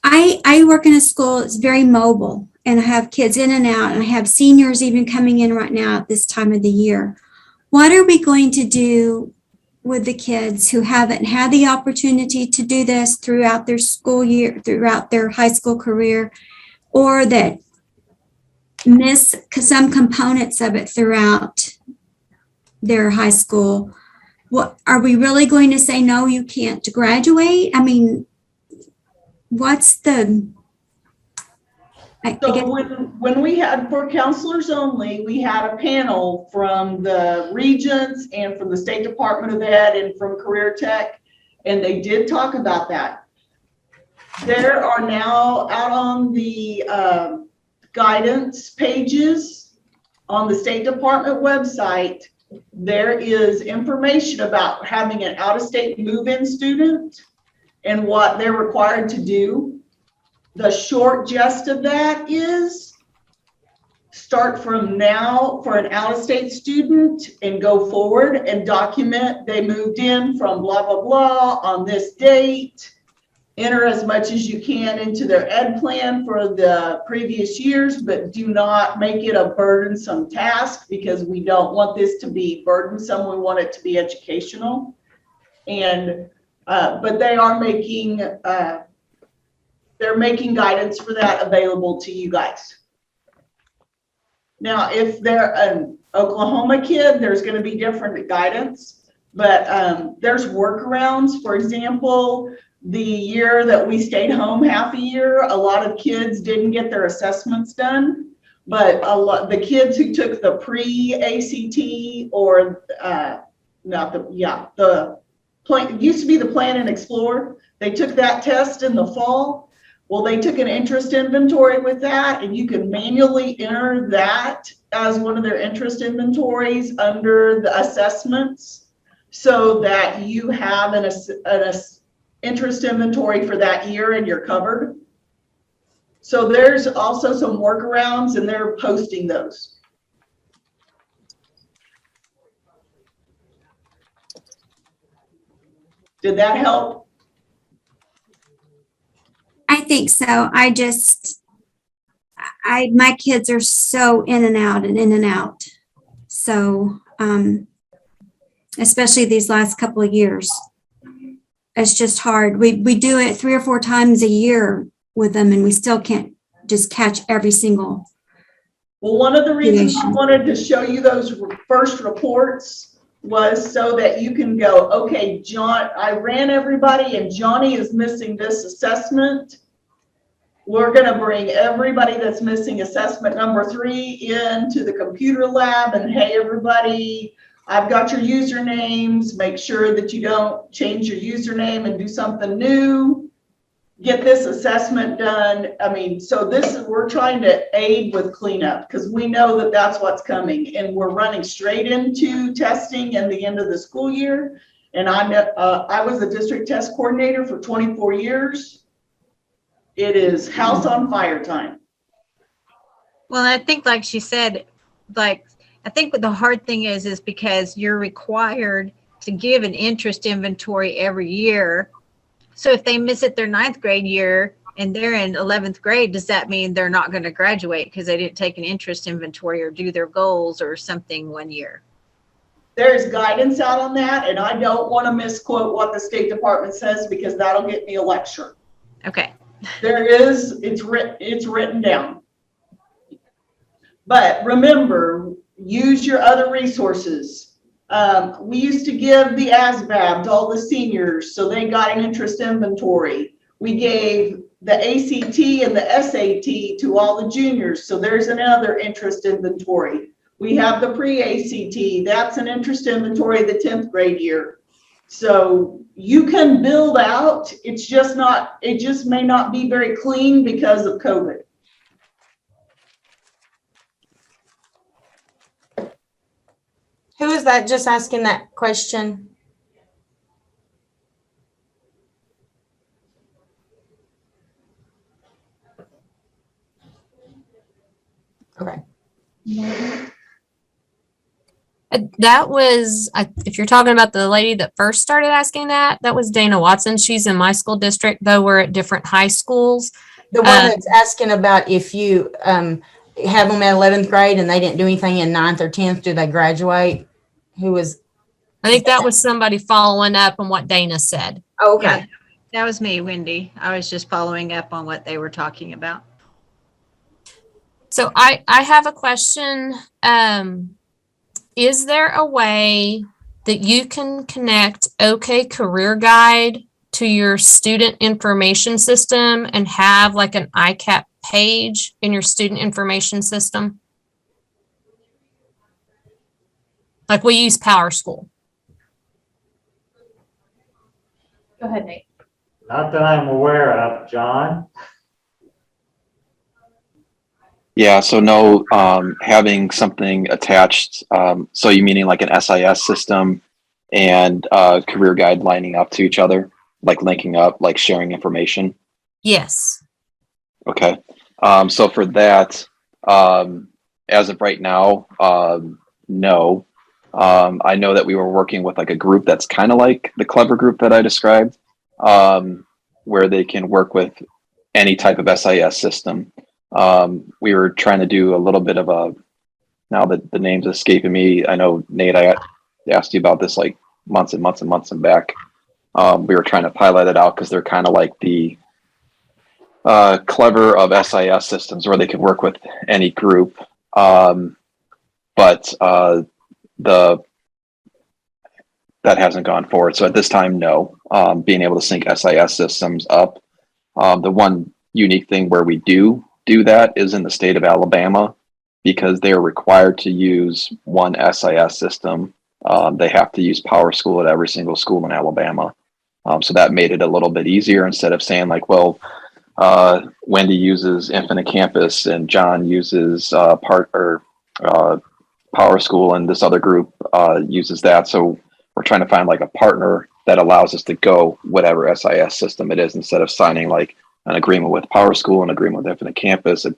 I work in a school that's very mobile, and I have kids in and out, and I have seniors even coming in right now at this time of the year. What are we going to do with the kids who haven't had the opportunity to do this throughout their school year, throughout their high school career, or that miss some components of it throughout their high school? What are we really going to say? No, you can't graduate? I mean, what's the? So when we had for counselors only, we had a panel from the regents and from the State Department of Ed and from Career Tech, and they did talk about that. There are now out on the guidance pages on the State Department website, there is information about having an out-of-state move-in student and what they're required to do. The short gist of that is start from now for an out-of-state student and go forward and document they moved in from blah, blah, blah on this date. Enter as much as you can into their ed plan for the previous years, but do not make it a burdensome task, because we don't want this to be burdensome. We want it to be educational. And, but they are making, they're making guidance for that available to you guys. Now, if they're an Oklahoma kid, there's going to be different guidance, but there's workarounds. For example, the year that we stayed home half a year, a lot of kids didn't get their assessments done, but the kids who took the pre-ACT or the plan, it used to be the Plan and Explore. They took that test in the fall. Well, they took an interest inventory with that, and you can manually enter that as one of their interest inventories under the assessments, so that you have an interest inventory for that year and you're covered. So there's also some workarounds, and they're posting those. Did that help? I think so. My kids are so in and out and in and out. So, especially these last couple of years, it's just hard. We do it 3 or 4 times a year with them, and we still can't just catch every single. Well, one of the reasons I wanted to show you those first reports was so that you can go, okay, John, I ran everybody and Johnny is missing this assessment. We're going to bring everybody that's missing assessment number 3 into the computer lab, and hey, everybody, I've got your usernames. Make sure that you don't change your username and do something new. Get this assessment done. I mean, so we're trying to aid with cleanup, because we know that that's what's coming, and we're running straight into testing at the end of the school year. And I was a district test coordinator for 24 years. It is house on fire time. Well, I think like she said, I think what the hard thing is because you're required to give an interest inventory every year. So if they miss it their 9th grade year and they're in 11th grade, does that mean they're not going to graduate because they didn't take an interest inventory or do their goals or something one year? There's guidance out on that, and I don't want to misquote what the State Department says because that'll get me a lecture. Okay. It's written down. But remember, use your other resources. We used to give the ASVAB to all the seniors so they got an interest inventory. We gave the ACT and the SAT to all the juniors, so there's another interest inventory. We have the pre-ACT, that's an interest inventory the 10th grade year. So you can build out, it just may not be very clean because of COVID. Who is that just asking that question? Okay. That was, if you're talking about the lady that first started asking that, that was Dana Watson. She's in my school district, though we're at different high schools. The one that's asking about if you have them at 11th grade and they didn't do anything in 9th or 10th, do they graduate? Who was? I think that was somebody following up on what Dana said. Oh, okay. Yeah, that was me, Wendy. I was just following up on what they were talking about. So I have a question. Is there a way that you can connect OK Career Guide to your student information system and have like an Icap page in your student information system? Like we use PowerSchool. Go ahead, Nate. Not that I'm aware of, John. Yeah, so no, having something attached. So you meaning like an SIS system and career guide lining up to each other, like linking up, like sharing information? Yes. Okay. So for that, as of right now, no. I know that we were working with like a group that's kind of like the Clever group that I described, where they can work with any type of SIS system. We were trying to do a little bit of a, now that the name's escaping me, I know Nate, I asked you about this like months and months and months and back. We were trying to pilot it out because they're kind of like the Clever of SIS systems where they can work with any group. But that hasn't gone forward. So at this time, no. Being able to sync SIS systems up. The one unique thing where we do that is in the state of Alabama, because they're required to use one SIS system. They have to use PowerSchool at every single school in Alabama. So that made it a little bit easier instead of saying like, well, Wendy uses Infinite Campus and John uses PowerSchool and this other group uses that. So we're trying to find like a partner that allows us to go whatever SIS system it is, instead of signing like an agreement with PowerSchool, an agreement with Infinite Campus, an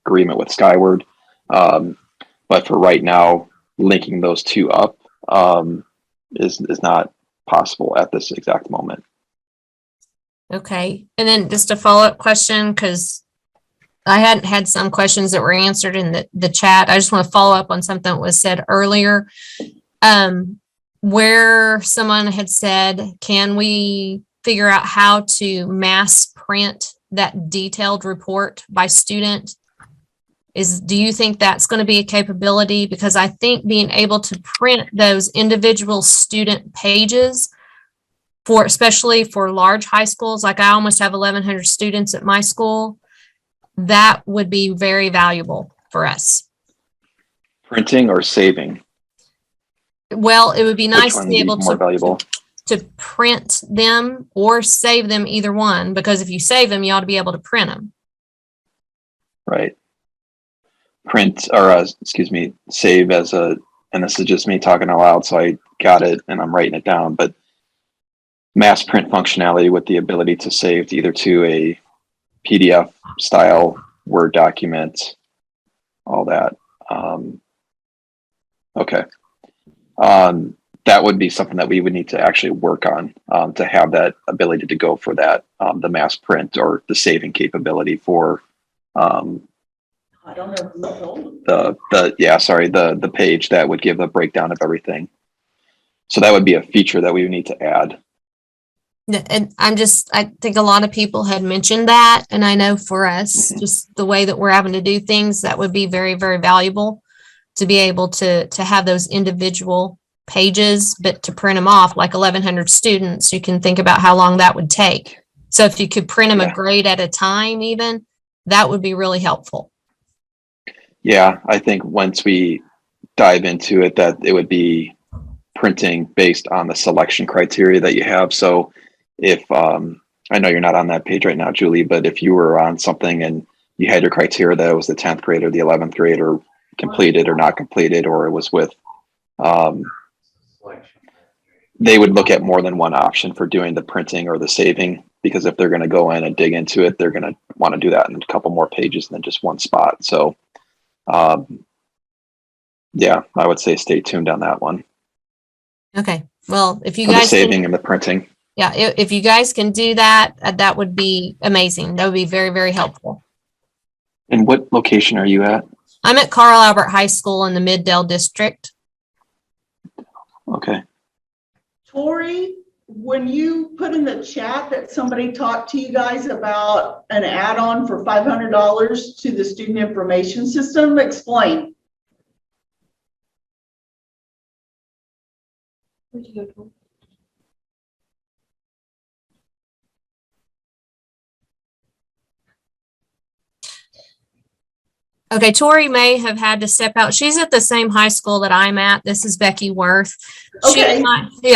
agreement with Skyward. But for right now, linking those two up is not possible at this exact moment. Okay. And then just a follow-up question, because I hadn't had some questions that were answered in the chat. I just want to follow up on something that was said earlier, where someone had said, can we figure out how to mass print that detailed report by student? Do you think that's going to be a capability? Because I think being able to print those individual student pages especially for large high schools, like I almost have 1,100 students at my school, that would be very valuable for us. Printing or saving? Well, it would be nice to be able to print them or save them, either one, because if you save them, you ought to be able to print them. Right. Print, or save as a, and this is just me talking out loud, so I got it and I'm writing it down, but mass print functionality with the ability to save either to a PDF style Word document, all that. Okay. That would be something that we would need to actually work on, to have that ability to go for that, the mass print or the saving capability for I don't know who told them. the page that would give a breakdown of everything. So that would be a feature that we would need to add. And I think a lot of people had mentioned that. And I know for us, just the way that we're having to do things, that would be very, very valuable to be able to have those individual pages, but to print them off like 1,100 students, you can think about how long that would take. So if you could print them a grade at a time, even, that would be really helpful. Yeah, I think once we dive into it, that it would be printing based on the selection criteria that you have. So if, I know you're not on that page right now, Julie, but if you were on something and you had your criteria that it was the 10th grade or the 11th grade or completed or not completed, or it was with, they would look at more than one option for doing the printing or the saving, because if they're going to go in and dig into it, they're going to want to do that in a couple more pages than just one spot. So, yeah, I would say stay tuned on that one. Okay. Well, if you For guys the saving and the printing. Yeah, if you guys can do that, that would be amazing. That would be very, very helpful. And what location are you at? I'm at Carl Albert High School in the Middale district. Okay. Tori, when you put in the chat that somebody talked to you guys about an add-on for $500 to the student information system, explain. Okay, Tori may have had to step out. She's at the same high school that I'm at. This is Becky Worth. Okay.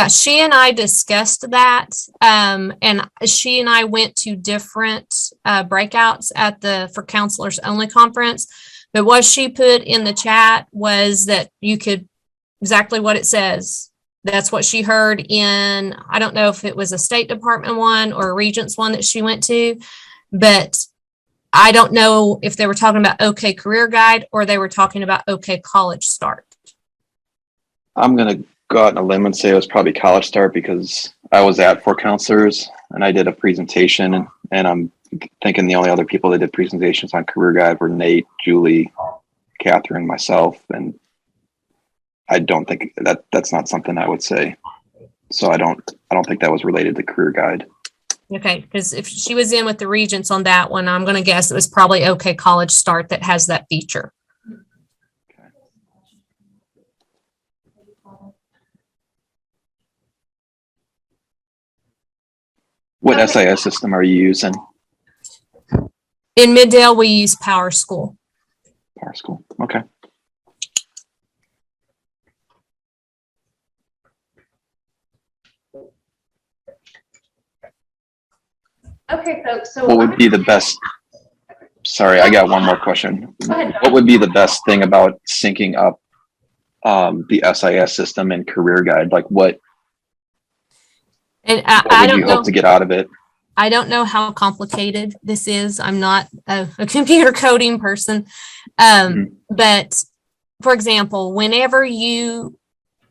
She and I discussed that. And she and I went to different breakouts at for counselors only conference. But what she put in the chat was that you could, exactly what it says. That's what she heard in, I don't know if it was a State Department one or a Regents one that she went to, but I don't know if they were talking about OK Career Guide or they were talking about OK College Start. I'm going to go out on a limb and say it was probably College Start, because I was at For Counselors and I did a presentation, and I'm thinking the only other people that did presentations on Career Guide were Nate, Julie, Catherine, myself, and I don't think that's not something I would say. So I don't think that was related to Career Guide. Okay, because if she was in with the Regents on that one, I'm going to guess it was probably OK College Start that has that feature. What SIS system are you using? In Middale, we use Power School. Power School. Okay. Okay, folks, so What would be the best? Sorry, I got one more question. Go ahead. What would be the best thing about syncing up the SIS system and Career Guide? Like what And would I don't you know. hope to get out of it? I don't know how complicated this is. I'm not a computer coding person. But for example, whenever you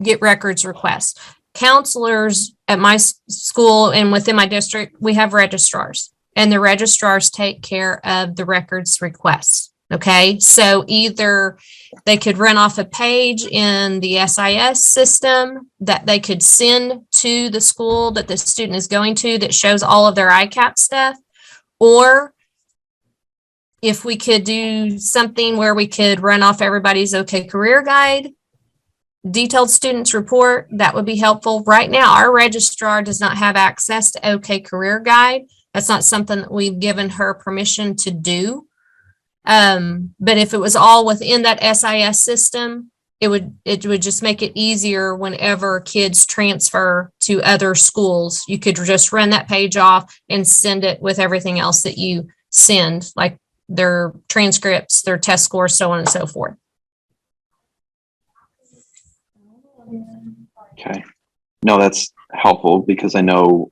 get records requests, counselors at my school and within my district, we have registrars, and the registrars take care of the records requests. Okay, so either they could run off a page in the SIS system that they could send to the school that the student is going to that shows all of their Icap stuff, or if we could do something where we could run off everybody's OK Career Guide, detailed students report, that would be helpful. Right now, our registrar does not have access to OK Career Guide. That's not something that we've given her permission to do. But if it was all within that SIS system, it would just make it easier whenever kids transfer to other schools. You could just run that page off and send it with everything else that you send, like their transcripts, their test scores, so on and so forth. Okay. No, that's helpful, because I know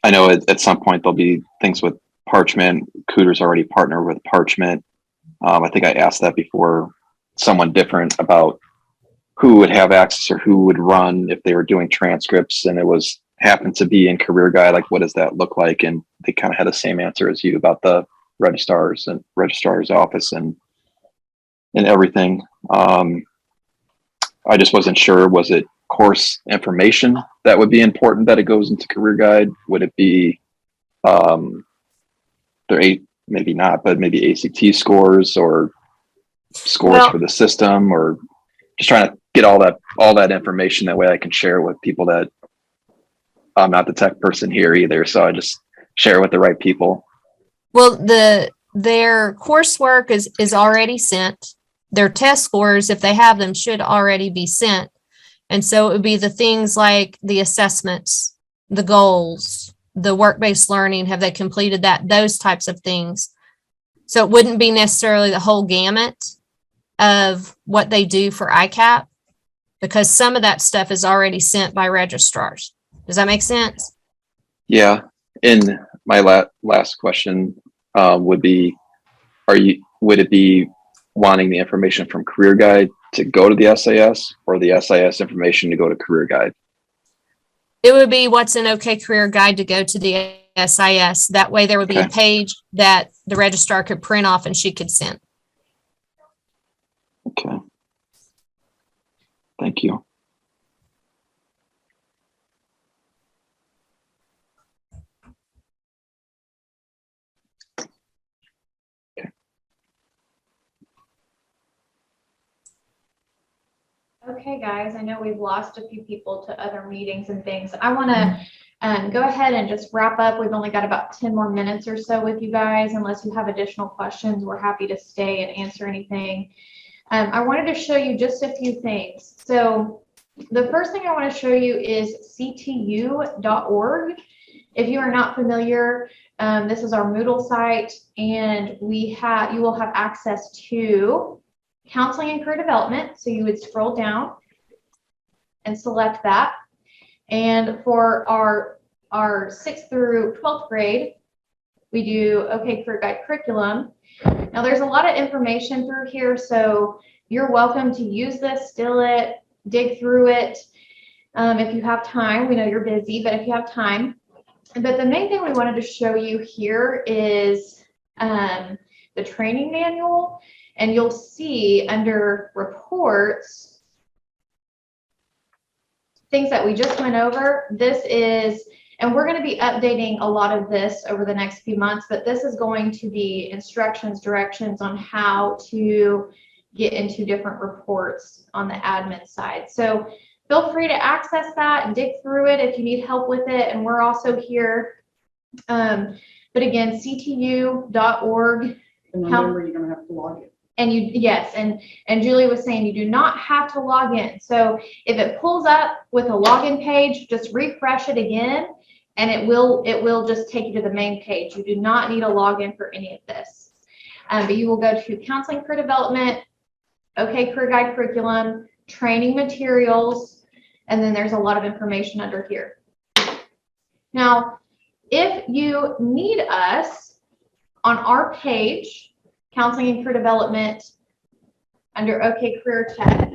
at some point there'll be things with Parchment. Cooter's already partnered with Parchment. I think I asked that before, someone different, about who would have access or who would run if they were doing transcripts, and it happened to be in Career Guide. Like, what does that look like? And they kind of had the same answer as you about the registrars and registrar's office and everything. I just wasn't sure, was it course information that would be important that it goes into career guide? Would it be, maybe not, but maybe ACT scores or scores Well- for the system, or just trying to get all that information. That way I can share with people that I'm not the tech person here either. So I just share with the right people. Well, their coursework is already sent. Their test scores, if they have them, should already be sent. And so it would be the things like the assessments, the goals, the work-based learning, have they completed that, those types of things. So it wouldn't be necessarily the whole gamut of what they do for Icap, because some of that stuff is already sent by registrars. Does that make sense? Yeah. And my last question would be, would it be wanting the information from career guide to go to the SIS, or the SIS information to go to career guide? It would be what's in OK Career Guide to go to the SIS. That way there would be a page that the registrar could print off and she could send. Okay. Thank you. Okay, guys, I know we've lost a few people to other meetings and things. I want to go ahead and just wrap up. We've only got about 10 more minutes or so with you guys. Unless you have additional questions, we're happy to stay and answer anything. I wanted to show you just a few things. So the first thing I want to show you is ctu.org. If you are not familiar, this is our Moodle site, and you will have access to counseling and career development. So you would scroll down and select that. And for our 6th through 12th grade, we do OK Career Guide curriculum. Now there's a lot of information through here, so you're welcome to use this, steal it, dig through it if you have time. We know you're busy, but if you have time. But the main thing we wanted to show you here is the training manual. And you'll see under reports, things that we just went over. This is, and we're going to be updating a lot of this over the next few months, but this is going to be instructions, directions on how to get into different reports on the admin side. So feel free to access that and dig through it if you need help with it. And we're also here. But again, ctu.org. And remember, you're going to have to log in. And yes, and Julie was saying you do not have to log in. So if it pulls up with a login page, just refresh it again, and it will just take you to the main page. You do not need a login for any of this. But you will go to counseling career development, OK Career Guide curriculum, training materials, and then there's a lot of information under here. Now, if you need us on our page, Counseling and Career Development, under OK Career Tech,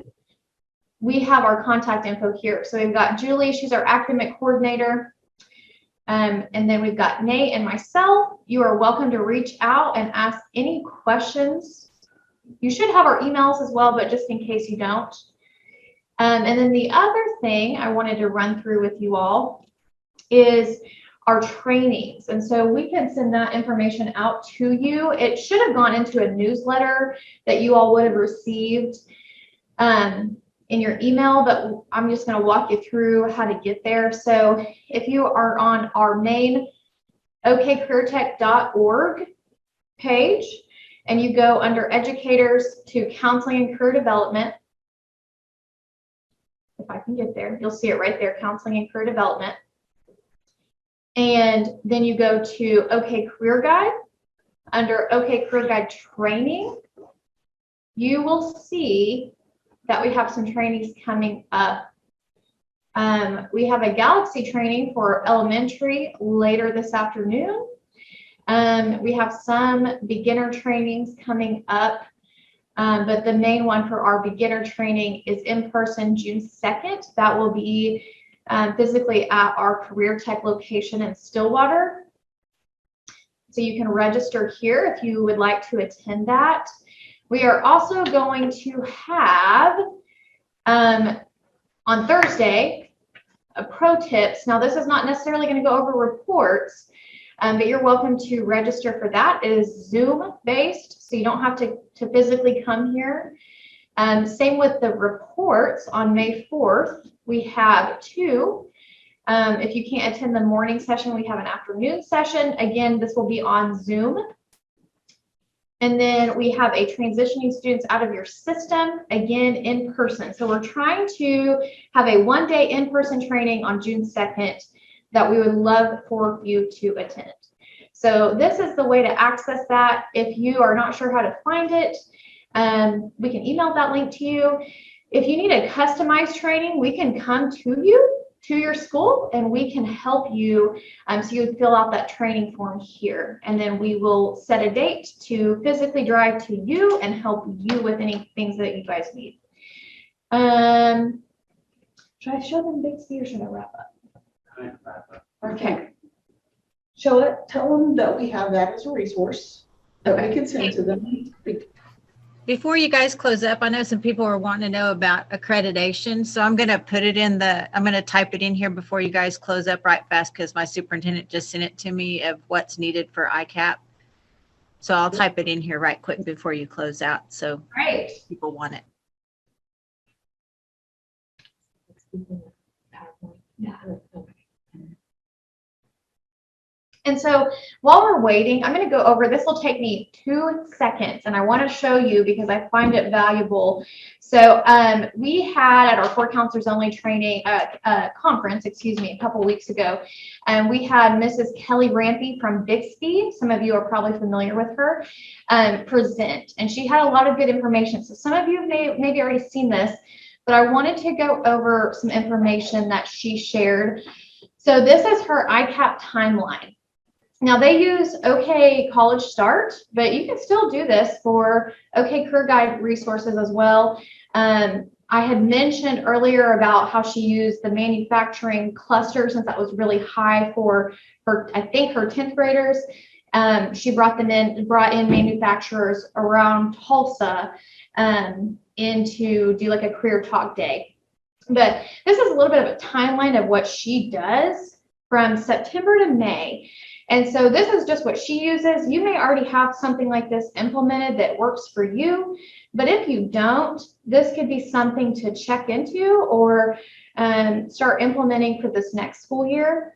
we have our contact info here. So we've got Julie, she's our academic coordinator. And then we've got Nate and myself. You are welcome to reach out and ask any questions. You should have our emails as well, but just in case you don't. And then the other thing I wanted to run through with you all is our trainings. And so we can send that information out to you. It should have gone into a newsletter that you all would have received in your email, but I'm just going to walk you through how to get there. So if you are on our main okcareertech.org page and you go under educators to counseling and career development, if I can get there, you'll see it right there, counseling and career development. And then you go to OK Career Guide. Under OK Career Guide training, you will see that we have some trainings coming up. We have a Galaxy training for elementary later this afternoon. We have some beginner trainings coming up, but the main one for our beginner training is in person June 2nd. That will be physically at our Career Tech location in Stillwater. So you can register here if you would like to attend that. We are also going to have On Thursday, pro tips. Now, this is not necessarily going to go over reports, but you're welcome to register for that. It is Zoom based, so you don't have to physically come here. Same with the reports on May 4th. We have 2. If you can't attend the morning session, we have an afternoon session. Again, this will be on Zoom. And then we have a transitioning students out of your system, again, in person. So we're trying to have a 1-day in-person training on June 2nd that we would love for you to attend. So this is the way to access that. If you are not sure how to find it, we can email that link to you. If you need a customized training, we can come to you, to your school, and we can help you. So you would fill out that training form here, and then we will set a date to physically drive to you and help you with any things that you guys need. Should I show them Big C or should I wrap up? Okay. Show it, tell them that we have that as a resource that we can send to them. Before you guys close up, I know some people are wanting to know about accreditation, so I'm going to put it in I'm going to type it in here before you guys close up right fast because my superintendent just sent it to me of what's needed for Icap. So I'll type it in here right quick before you close out. So great, people want it. Yeah. And so while we're waiting, I'm going to go over, this will take me 2 seconds, and I want to show you because I find it valuable. So we had at our Core Counselors Only training conference, a couple weeks ago, and we had Mrs. Kelly Rampy from Bixby, some of you are probably familiar with her, present, and she had a lot of good information. So some of you may maybe already seen this, but I wanted to go over some information that she shared. So this is her Icap timeline. Now they use OK College Start, but you can still do this for OK Career Guide resources as well. I had mentioned earlier about how she used the manufacturing cluster since that was really high for her, I think her 10th graders. She brought in manufacturers around Tulsa in to do like a career talk day. But this is a little bit of a timeline of what she does from September to May. And so this is just what she uses. You may already have something like this implemented that works for you, but if you don't, this could be something to check into or start implementing for this next school year.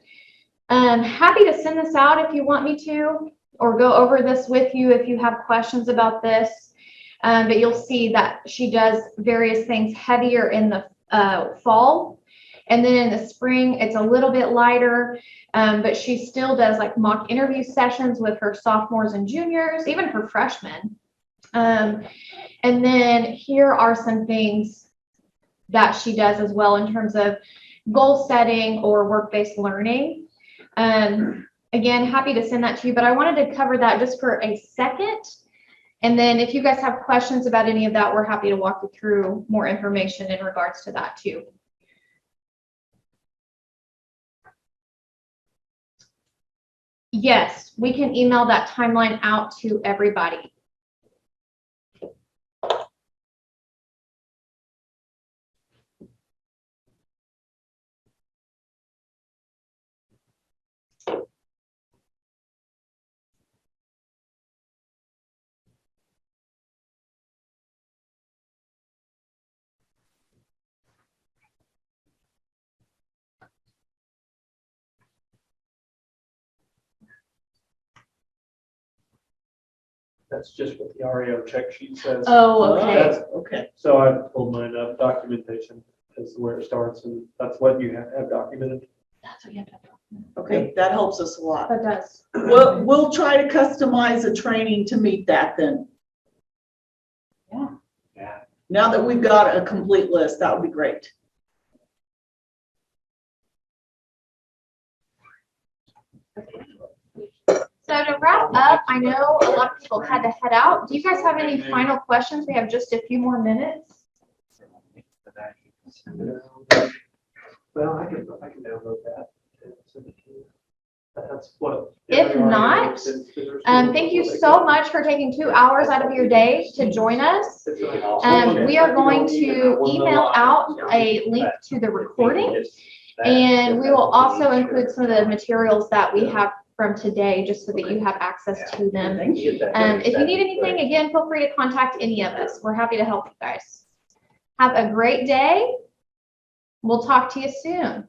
Happy to send this out if you want me to, or go over this with you if you have questions about this. But you'll see that she does various things heavier in the fall. And then in the spring, it's a little bit lighter, but she still does like mock interview sessions with her sophomores and juniors, even her freshmen. And then here are some things that she does as well in terms of goal setting or work-based learning. Again, happy to send that to you, but I wanted to cover that just for a second. And then if you guys have questions about any of that, we're happy to walk you through more information in regards to that too. Yes, we can email that timeline out to everybody. That's just what the REO check sheet says. Oh, okay. Okay. So I've pulled mine up. Documentation is where it starts, and that's what you have documented. That's what you have to document. Okay, that helps us a lot. That does. We'll try to customize a training to meet that then. Yeah. Yeah. Now that we've got a complete list, that would be great. So to wrap up, I know a lot of people had to head out. Do you guys have any final questions? We have just a few more minutes. Well, I can download that and send it to you. That's what. If not, thank you so much for taking 2 hours out of your day to join us. We are going to email out a link to the recording, and we will also include some of the materials that we have from today, just so that you have access to them. If you need anything, again, feel free to contact any of us. We're happy to help you guys. Have a great day. We'll talk to you soon.